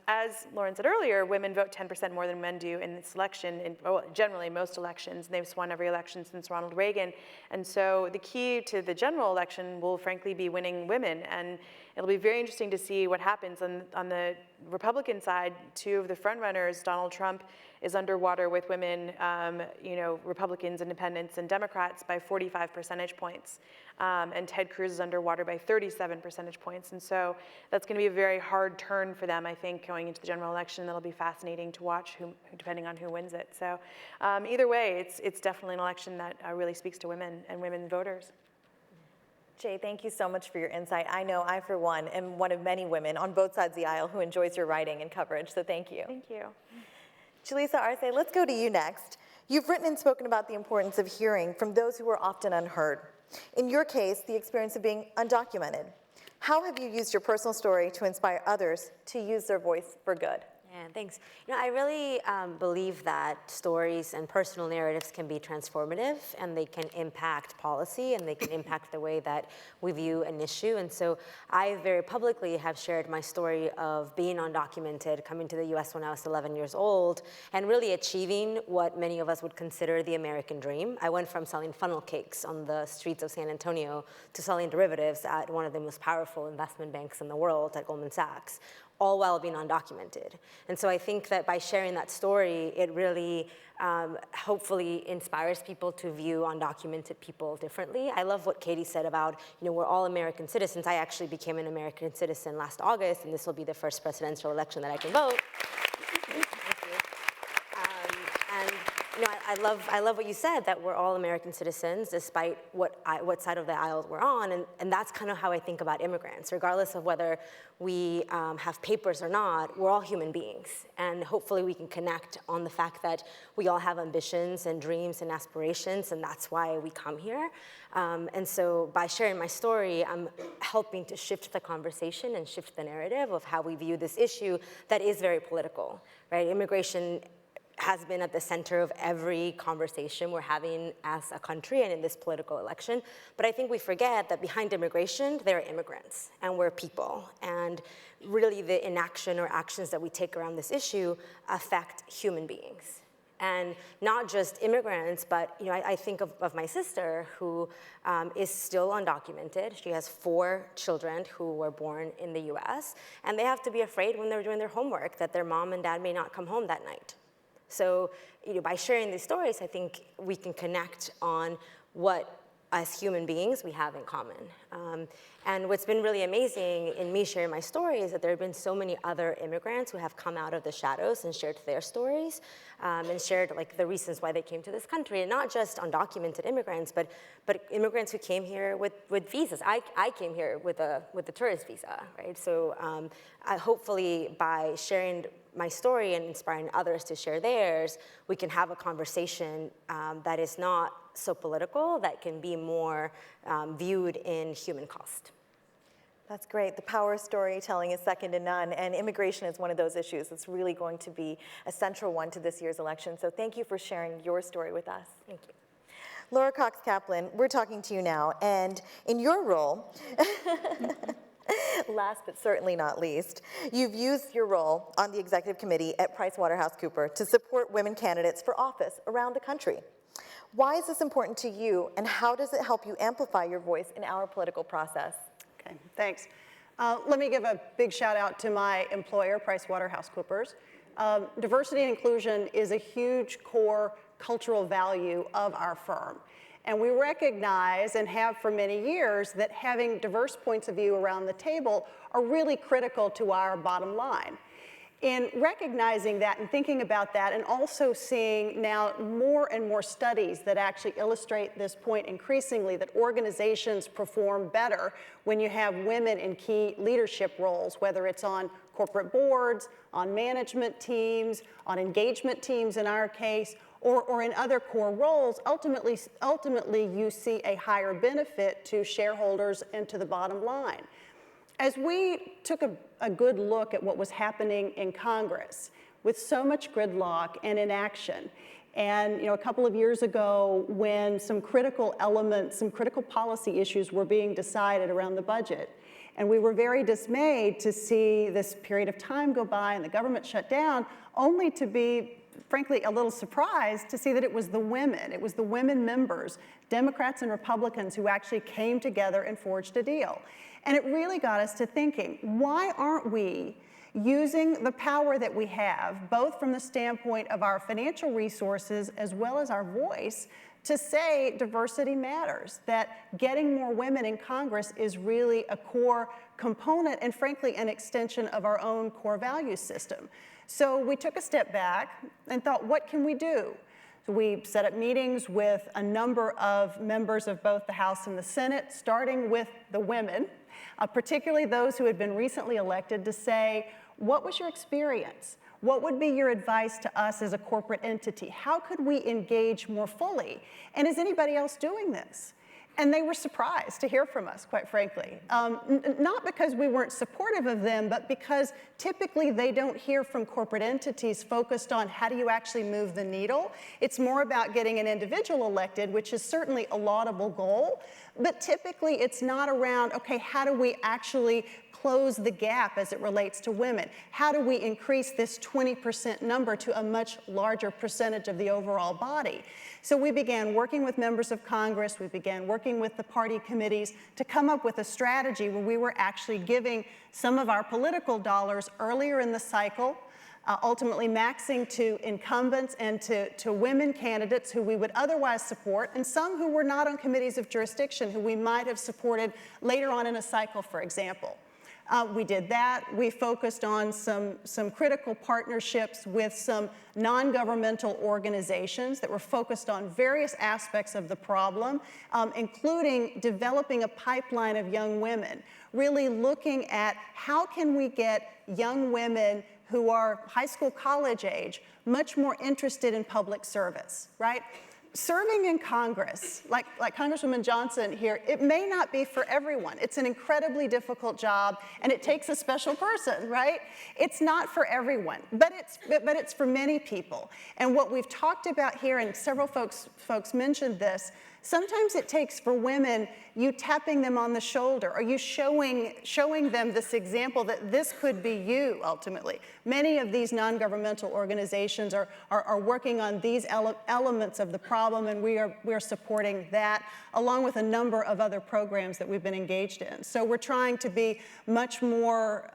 as Lauren said earlier, women vote 10% more than men do in this election, well, generally most elections, and they've won every election since Ronald Reagan. And so the key to the general election will frankly be winning women. And it'll be very interesting to see what happens. On the Republican side, two of the frontrunners, Donald Trump is underwater with women, you know, Republicans, independents, and Democrats by 45 percentage points. And Ted Cruz is underwater by 37 percentage points. And so that's going to be a very hard turn for them, I think, going into the general election. That'll be fascinating to watch, depending on who wins it. So either way, it's definitely an election that really speaks to women and women voters. Jay, thank you so much for your insight. I know I, for one, am one of many women on both sides of the aisle who enjoys your writing and coverage, so thank you. Thank you. Julissa Arce, let's go to you next. You've written and spoken about the importance of hearing from those who are often unheard. In your case, the experience of being undocumented. How have you used your personal story to inspire others to use their voice for good? Yeah, thanks. You know, I really believe that stories and personal narratives can be transformative, and they can impact policy, and they can impact the way that we view an issue. And so I very publicly have shared my story of being undocumented, coming to the US when I was 11 years old, and really achieving what many of us would consider the American dream. I went from selling funnel cakes on the streets of San Antonio to selling derivatives at one of the most powerful investment banks in the world, at Goldman Sachs, all while being undocumented. And so I think that by sharing that story, it really hopefully inspires people to view undocumented people differently. I love what Katie said about, you know, we're all American citizens. I actually became an American citizen last August, and this will be the first presidential election that I can vote. And you know, I love what you said, that we're all American citizens, despite what side of the aisle we're on, and that's kind of how I think about immigrants. Regardless of whether we have papers or not, we're all human beings, and hopefully we can connect on the fact that we all have ambitions and dreams and aspirations, and that's why we come here. And so by sharing my story, I'm helping to shift the conversation and shift the narrative of how we view this issue that is very political, right? Immigration has been at the center of every conversation we're having as a country and in this political election. But I think we forget that behind immigration, there are immigrants, and we're people. And really the inaction or actions that we take around this issue affect human beings. And not just immigrants, but you know, I think of my sister, who is still undocumented. She has 4 children who were born in the US, and they have to be afraid when they're doing their homework that their mom and dad may not come home that night. So by sharing these stories, I think we can connect on what as human beings we have in common. And what's been really amazing in me sharing my story is that there have been so many other immigrants who have come out of the shadows and shared their stories, and shared like the reasons why they came to this country, and not just undocumented immigrants, but immigrants who came here with visas. I came here with a tourist visa, right? So hopefully by sharing my story and inspiring others to share theirs, we can have a conversation that is not so political, that can be more viewed in human cost. That's great. The power of storytelling is second to none, and immigration is one of those issues that's really going to be a central one to this year's election. So thank you for sharing your story with us. Thank you. Laura Cox-Kaplan, we're talking to you now, and in your role, last but certainly not least, you've used your role on the executive committee at PricewaterhouseCoopers to support women candidates for office around the country. Why is this important to you, and how does it help you amplify your voice in our political process? Okay, thanks. Let me give a big shout out to my employer, PricewaterhouseCoopers. Diversity and inclusion is a huge core cultural value of our firm. And we recognize, and have for many years, that having diverse points of view around the table are really critical to our bottom line. In recognizing that and thinking about that, and also seeing now more and more studies that actually illustrate this point increasingly, that organizations perform better when you have women in key leadership roles, whether it's on corporate boards, on management teams, on engagement teams in our case, or in other core roles. Ultimately you see a higher benefit to shareholders and to the bottom line. As we took a good look at what was happening in Congress with so much gridlock and inaction, and a couple of years ago when some critical elements, some critical policy issues were being decided around the budget, and we were very dismayed to see this period of time go by and the government shut down, only to be frankly a little surprised to see that it was the women members, Democrats and Republicans, who actually came together and forged a deal. And it really got us to thinking, why aren't we using the power that we have, both from the standpoint of our financial resources as well as our voice, to say diversity matters, that getting more women in Congress is really a core component and frankly an extension of our own core value system. So we took a step back and thought, what can we do? So we set up meetings with a number of members of both the House and the Senate, starting with the women, particularly those who had been recently elected, to say, what was your experience? What would be your advice to us as a corporate entity? How could we engage more fully? And is anybody else doing this? And they were surprised to hear from us, quite frankly. Not because we weren't supportive of them, but because typically they don't hear from corporate entities focused on how do you actually move the needle. It's more about getting an individual elected, which is certainly a laudable goal, but typically it's not around, okay, how do we actually close the gap as it relates to women? How do we increase this 20% number to a much larger percentage of the overall body? So we began working with members of Congress, we began working with the party committees to come up with a strategy where we were actually giving some of our political dollars earlier in the cycle, ultimately maxing to incumbents and to women candidates who we would otherwise support, and some who were not on committees of jurisdiction who we might have supported later on in a cycle, for example. We did that. We focused on some critical partnerships with some non-governmental organizations that were focused on various aspects of the problem, including developing a pipeline of young women, really looking at how can we get young women who are high school, college age, much more interested in public service, right? Serving in Congress, like Congresswoman Johnson here, it may not be for everyone. It's an incredibly difficult job, and it takes a special person, right? It's not for everyone, but it's for many people. And what we've talked about here, and several folks mentioned this, sometimes it takes for women you tapping them on the shoulder, or you showing them this example that this could be you ultimately. Many of these non-governmental organizations are working on these elements of the problem, and we're supporting that, along with a number of other programs that we've been engaged in. So we're trying to be much more,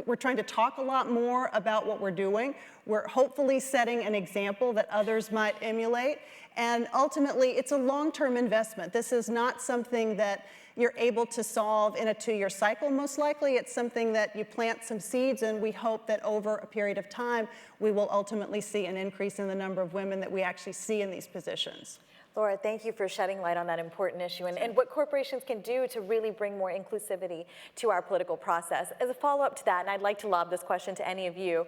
we're trying to talk a lot more about what we're doing. We're hopefully setting an example that others might emulate. And ultimately, it's a long-term investment. This is not something that you're able to solve in a 2-year cycle, most likely. It's something that you plant some seeds, and we hope that over a period of time, we will ultimately see an increase in the number of women that we actually see in these positions. Laura, thank you for shedding light on that important issue and what corporations can do to really bring more inclusivity to our political process. As a follow-up to that, and I'd like to lob this question to any of you,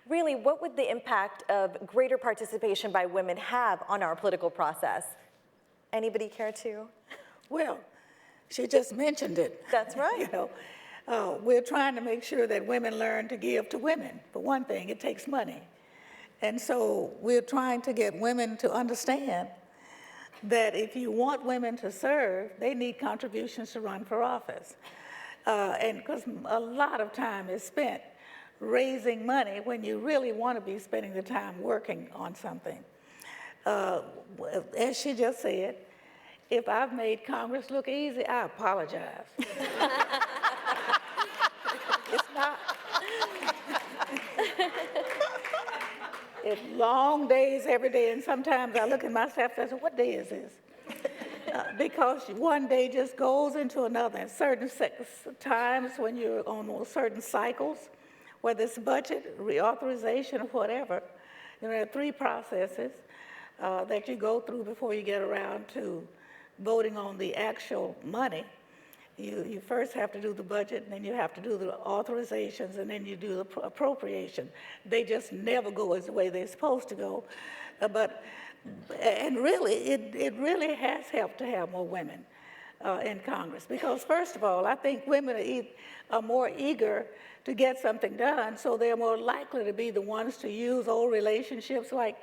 really, what would the impact of greater participation by women have on our political process? Anybody care to? Well, she just mentioned it. That's right. You know, we're trying to make sure that women learn to give to women. For one thing, it takes money. And so we're trying to get women to understand that if you want women to serve, they need contributions to run for office. And because a lot of time is spent raising money when you really want to be spending the time working on something. As she just said, if I've made Congress look easy, I apologize. It's not. It's long days every day, and sometimes I look at my staff and I say, what day is this? Because one day just goes into another. And certain times when you're on certain cycles, whether it's budget, reauthorization, or whatever, you know, there are 3 processes that you go through before you get around to voting on the actual money. You first have to do the budget, and then you have to do the authorizations, and then you do the appropriation. They just never go as the way they're supposed to go. And really, it really has helped to have more women in Congress. Because first of all, I think women are more eager to get something done, so they're more likely to be the ones to use old relationships. Like,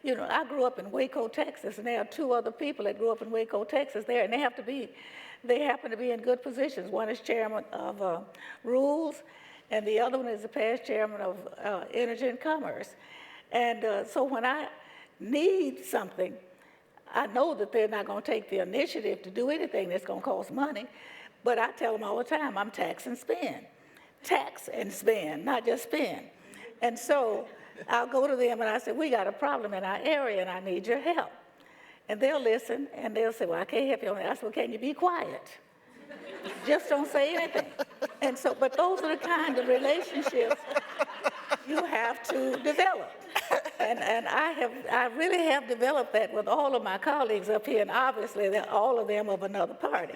you know, I grew up in Waco, Texas, and there are 2 other people that grew up in Waco, Texas there, and they happen to be in good positions. One is chairman of Rules, and the other one is the past chairman of Energy and Commerce. And so when I need something, I know that they're not going to take the initiative to do anything that's going to cost money, but I tell them all the time, I'm tax and spend. Tax and spend, not just spend. And so I'll go to them and I say, we got a problem in our area and I need your help. And they'll listen, and they'll say, well, I can't help you on that. I said, well, can you be quiet? Just don't say anything. And so, but those are the kind of relationships you have to develop. And I really have developed that with all of my colleagues up here, and obviously they're all of them of another party.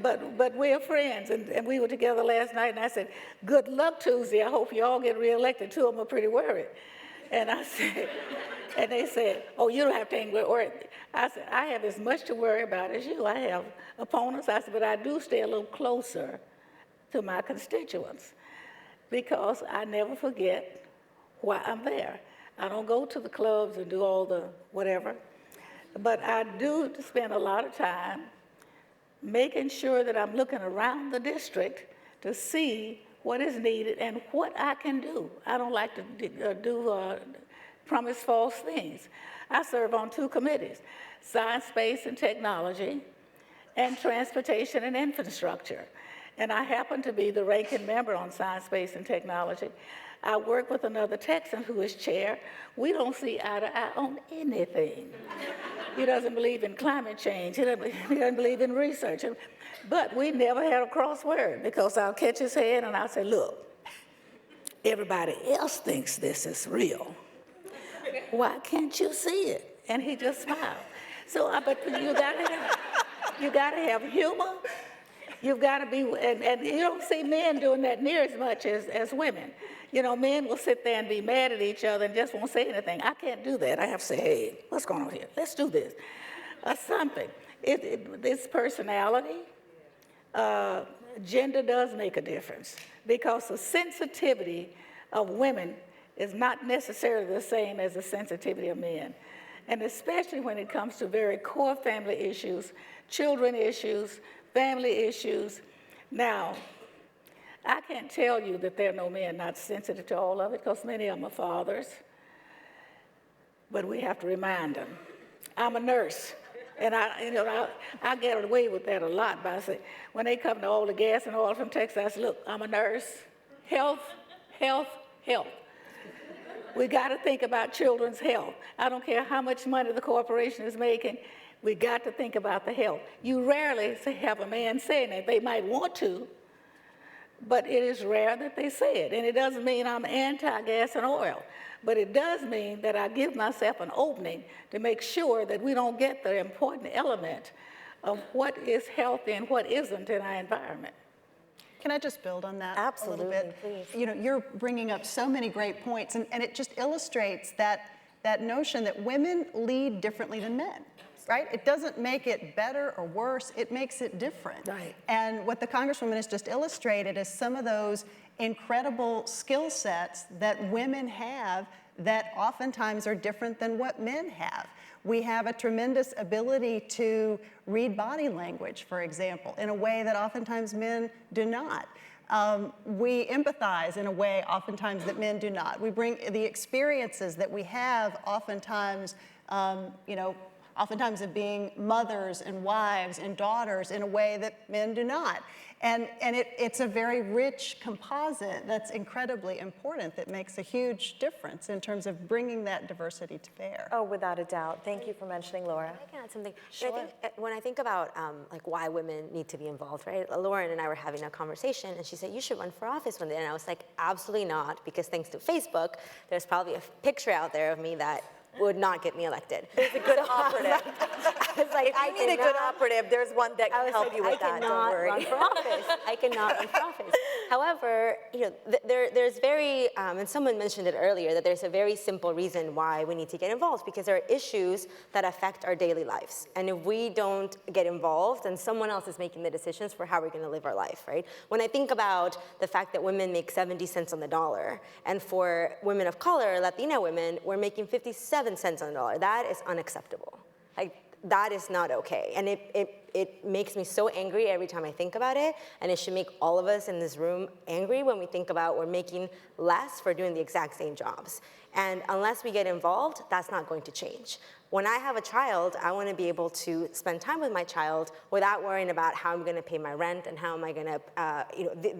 But we're friends, and we were together last night, and I said, good luck Tuesday. I hope you all get reelected. 2 of them are pretty worried. And I said, and they said, oh, you don't have to be worried. I said, I have as much to worry about as you. I have opponents. I said, but I do stay a little closer to my constituents because I never forget why I'm there. I don't go to the clubs and do all the whatever, but I do spend a lot of time making sure that I'm looking around the district to see what is needed and what I can do. I don't like to promise false things. I serve on 2 committees, Science, Space, and Technology, and Transportation and Infrastructure. And I happen to be the ranking member on Science, Space, and Technology. I work with another Texan who is chair. We don't see eye to eye on anything. He doesn't believe in climate change. He doesn't believe in research. But we never had a cross word because I'll catch his hand and I'll say, look, everybody else thinks this is real. Why can't you see it? And he just smiled. So, but you gotta have humor. You've got to be, and you don't see men doing that near as much as women. You know, men will sit there and be mad at each other and just won't say anything. I can't do that. I have to say, hey, what's going on here? Let's do this. Something. It's personality. Gender does make a difference because the sensitivity of women is not necessarily the same as the sensitivity of men. And especially when it comes to very core family issues, children issues, family issues. Now, I can't tell you that there are no men not sensitive to all of it because many of them are fathers, but we have to remind them. I'm a nurse, and I get away with that a lot by saying, when they come to all the gas and oil from Texas, I say, look, I'm a nurse, health, health, health. We got to think about children's health. I don't care how much money the corporation is making, we got to think about the health. You rarely have a man saying that. They might want to, but it is rare that they say it. And it doesn't mean I'm anti-gas and oil, but it does mean that I give myself an opening to make sure that we don't get the important element of what is healthy and what isn't in our environment. Can I just build on that Absolutely, a little bit? please. You know, you're bringing up so many great points, and it just illustrates that notion that women lead differently than men, right? It doesn't make it better or worse, it makes it different. Right. And what the Congresswoman has just illustrated is some of those incredible skill sets that women have that oftentimes are different than what men have. We have a tremendous ability to read body language, for example, in a way that oftentimes men do not. We empathize in a way oftentimes that men do not. We bring the experiences that we have oftentimes, oftentimes of being mothers and wives and daughters in a way that men do not. And it's a very rich composite that's incredibly important, that makes a huge difference in terms of bringing that diversity to bear. Oh, without a doubt. Thank you for mentioning Laura. I can add something. Sure. When I think about like why women need to be involved, right? Lauren and I were having a conversation, and she said, you should run for office one day. And I was like, absolutely not, because thanks to Facebook, there's probably a picture out there of me that would not get me elected. There's a good operative. I was like, if you need a good operative, there's one that can help you with that, don't worry. I cannot run for office. I cannot run for office. However, there's very, and someone mentioned it earlier, that there's a very simple reason why we need to get involved, because there are issues that affect our daily lives. And if we don't get involved, then someone else is making the decisions for how we're going to live our life, right? When I think about the fact that women make 70 cents on the dollar, and for women of color, Latina women, we're making 57 cents on the dollar. That is unacceptable. Like, that is not okay. And it makes me so angry every time I think about it, and it should make all of us in this room angry when we think about we're making less for doing the exact same jobs. And unless we get involved, that's not going to change. When I have a child, I want to be able to spend time with my child without worrying about how I'm going to pay my rent and how am I going to,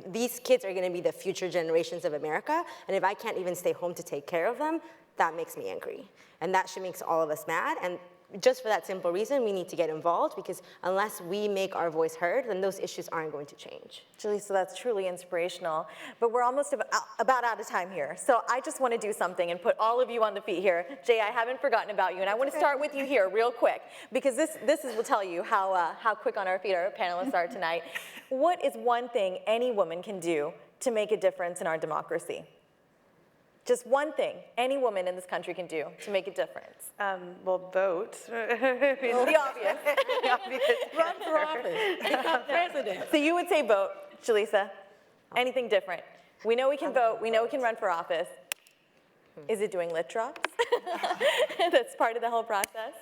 these kids are going to be the future generations of America, and if I can't even stay home to take care of them, that makes me angry. And that should make all of us mad. And just for that simple reason, we need to get involved, because unless we make our voice heard, then those issues aren't going to change. Julie, so that's truly inspirational. But we're almost about out of time here. So I just want to do something and put all of you on the feet here. Jay, I haven't forgotten about you, and I want to start with you here real quick, because this will tell you how quick on our feet our panelists are tonight. What is one thing any woman can do to make a difference in our democracy? Just one thing any woman in this country can do to make a difference. Well, vote. The obvious. The obvious. Run for office. Become president. So you would say vote, Jaleesa. Anything different? We know we can vote. We know we can run for office. Is it doing lit drops? That's part of the whole process.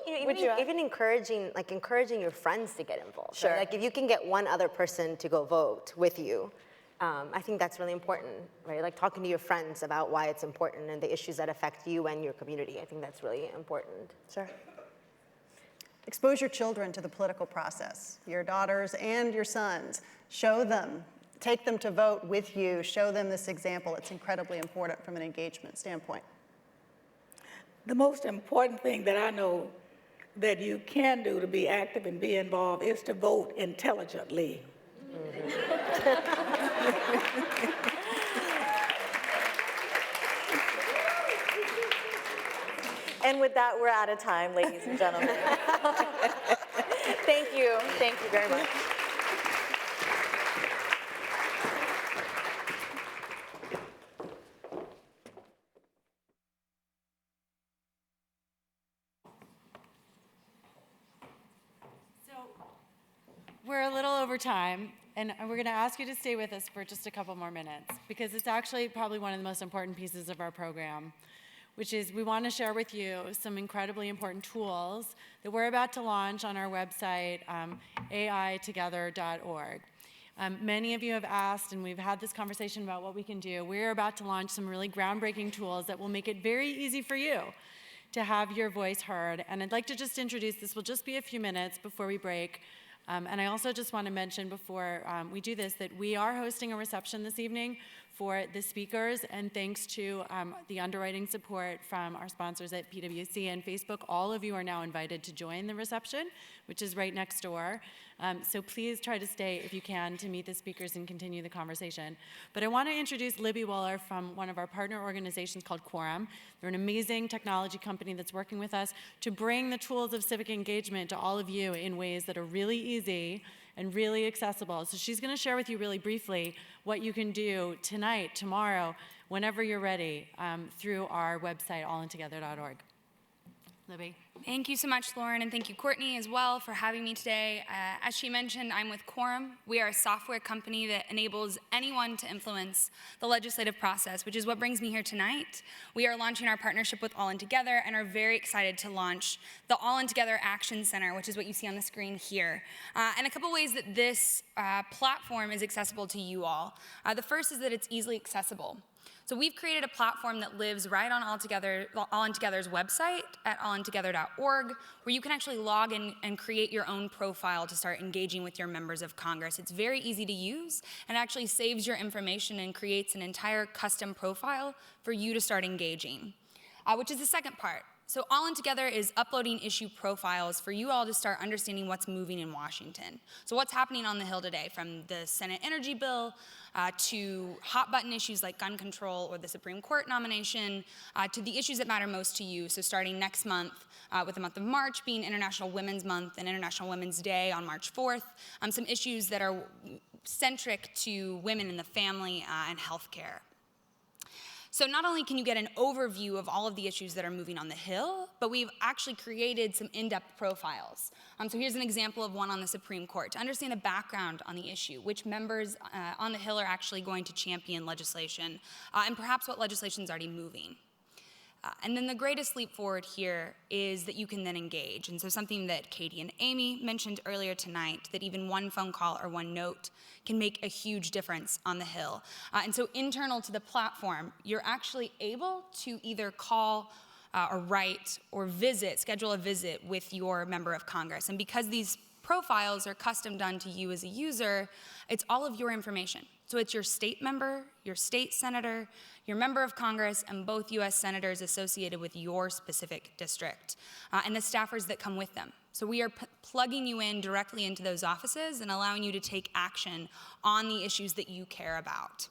Even encouraging your friends to get involved. Sure. Right? Like if you can get one other person to go vote with you, I think that's really important, right? Like talking to your friends about why it's important and the issues that affect you and your community. I think that's really important. Sure. Expose your children to the political process, your daughters and your sons. Show them, take them to vote with you, show them this example. It's incredibly important from an engagement standpoint. The most important thing that I know that you can do to be active and be involved is to vote intelligently. And with that, we're out of time, ladies and gentlemen. Thank you. Thank you very much. We're a little over time, and we're going to ask you to stay with us for just a couple more minutes, because it's actually probably one of the most important pieces of our program, which is we want to share with you some incredibly important tools that we're about to launch on our website, aitogether.org. Many of you have asked, and we've had this conversation about what we can do. We're about to launch some really groundbreaking tools that will make it very easy for you to have your voice heard. And I'd like to just introduce, this will just be a few minutes before we break. And I also just want to mention before we do this that we are hosting a reception this evening for the speakers, and thanks to the underwriting support from our sponsors at PwC and Facebook. All of you are now invited to join the reception, which is right next door. So please try to stay if you can to meet the speakers and continue the conversation. But I want to introduce Libby Wohler from one of our partner organizations called Quorum. They're an amazing technology company that's working with us to bring the tools of civic engagement to all of you in ways that are really easy and really accessible. So she's going to share with you really briefly what you can do tonight, tomorrow, whenever you're ready, through our website, allintogether.org. Libby. Thank you so much, Lauren, and thank you, Courtney, as well, for having me today. As she mentioned, I'm with Quorum. We are a software company that enables anyone to influence the legislative process, which is what brings me here tonight. We are launching our partnership with All In Together and are very excited to launch the All In Together Action Center, which is what you see on the screen here. And a couple ways that this platform is accessible to you all. The first is that it's easily accessible. So we've created a platform that lives right on All In Together's website at allintogether.org, where you can actually log in and create your own profile to start engaging with your members of Congress. It's very easy to use and actually saves your information and creates an entire custom profile for you to start engaging, which is the second part. So All In Together is uploading issue profiles for you all to start understanding what's moving in Washington. So what's happening on the Hill today, from the Senate energy bill to hot button issues like gun control or the Supreme Court nomination, to the issues that matter most to you. So starting next month, with the month of March being International Women's Month and International Women's Day on March 4th, some issues that are centric to women in the family and healthcare. So not only can you get an overview of all of the issues that are moving on the Hill, but we've actually created some in-depth profiles. So here's an example of one on the Supreme Court. To understand the background on the issue, which members on the Hill are actually going to champion legislation, and perhaps what legislation is already moving. And then the greatest leap forward here is that you can then engage. And so something that Katie and Amy mentioned earlier tonight, that even one phone call or one note can make a huge difference on the Hill. And so internal to the platform, you're actually able to either call or write or schedule a visit with your member of Congress. And because these profiles are custom done to you as a user, it's all of your information. So it's your state member, your state senator, your member of Congress, and both U.S. senators associated with your specific district, and the staffers that come with them. So we are plugging you in directly into those offices and allowing you to take action on the issues that you care about.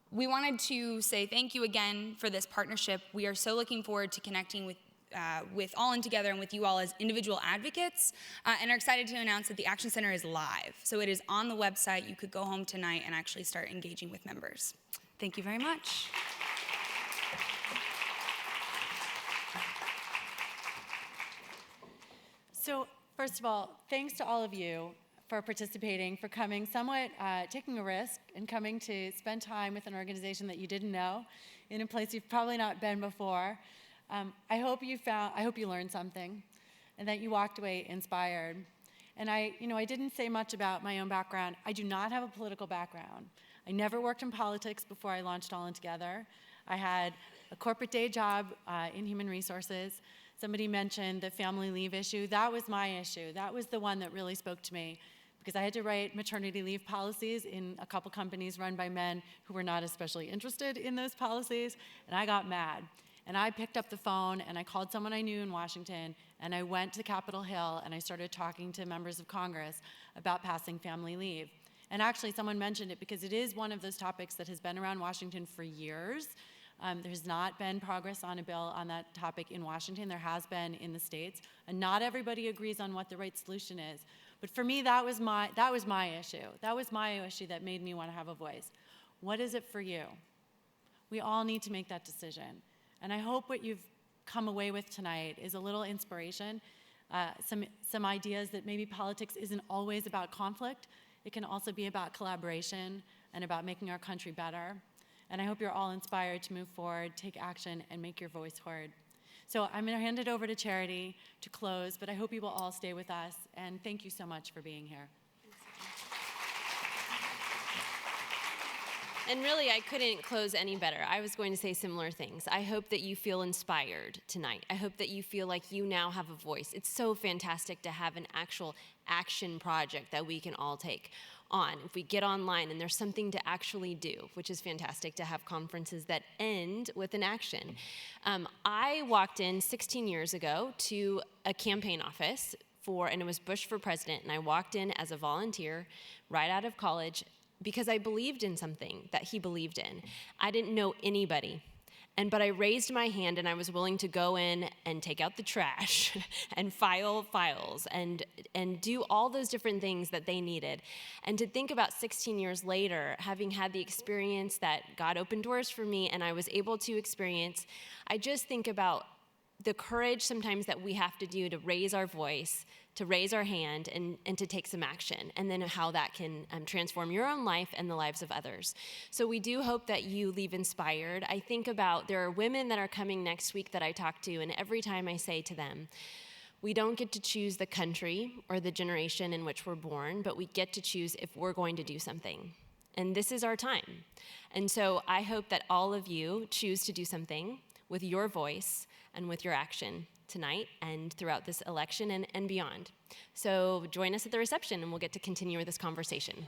We wanted to say thank you again for this partnership. We are so looking forward to connecting with All In Together and with you all as individual advocates, and are excited to announce that the Action Center is live. So it is on the website. You could go home tonight and actually start engaging with members. Thank you very much. So first of all, thanks to all of you for participating, for coming, somewhat taking a risk and coming to spend time with an organization that you didn't know in a place you've probably not been before. I hope you learned something and that you walked away inspired. And I didn't say much about my own background. I do not have a political background. I never worked in politics before I launched All In Together. I had a corporate day job in human resources. Somebody mentioned the family leave issue. That was my issue. That was the one that really spoke to me, because I had to write maternity leave policies in a couple companies run by men who were not especially interested in those policies, and I got mad. And I picked up the phone and I called someone I knew in Washington, and I went to Capitol Hill and I started talking to members of Congress about passing family leave. And actually someone mentioned it because it is one of those topics that has been around Washington for years. There's not been progress on a bill on that topic in Washington. There has been in the states, and not everybody agrees on what the right solution is. But for me, that was my issue. That was my issue that made me want to have a voice. What is it for you? We all need to make that decision. And I hope what you've come away with tonight is a little inspiration, some ideas that maybe politics isn't always about conflict. It can also be about collaboration and about making our country better. And I hope you're all inspired to move forward, take action, and make your voice heard. So I'm going to hand it over to Charity to close, but I hope you will all stay with us. And thank you so much for being here. And really, I couldn't close any better. I was going to say similar things. I hope that you feel inspired tonight. I hope that you feel like you now have a voice. It's so fantastic to have an actual action project that we can all take on. If we get online and there's something to actually do, which is fantastic to have conferences that end with an action. I walked in 16 years ago to a campaign office and it was Bush for president, and I walked in as a volunteer right out of college because I believed in something that he believed in. I didn't know anybody. But I raised my hand and I was willing to go in and take out the trash and file files and do all those different things that they needed. And to think about 16 years later, having had the experience that God opened doors for me and I was able to experience, I just think about the courage sometimes that we have to do to raise our voice, to raise our hand, and to take some action, and then how that can transform your own life and the lives of others. So we do hope that you leave inspired. I think about, there are women that are coming next week that I talk to, and every time I say to them, we don't get to choose the country or the generation in which we're born, but we get to choose if we're going to do something. And this is our time. And so I hope that all of you choose to do something with your voice and with your action tonight and throughout this election and beyond. So join us at the reception and we'll get to continue this conversation.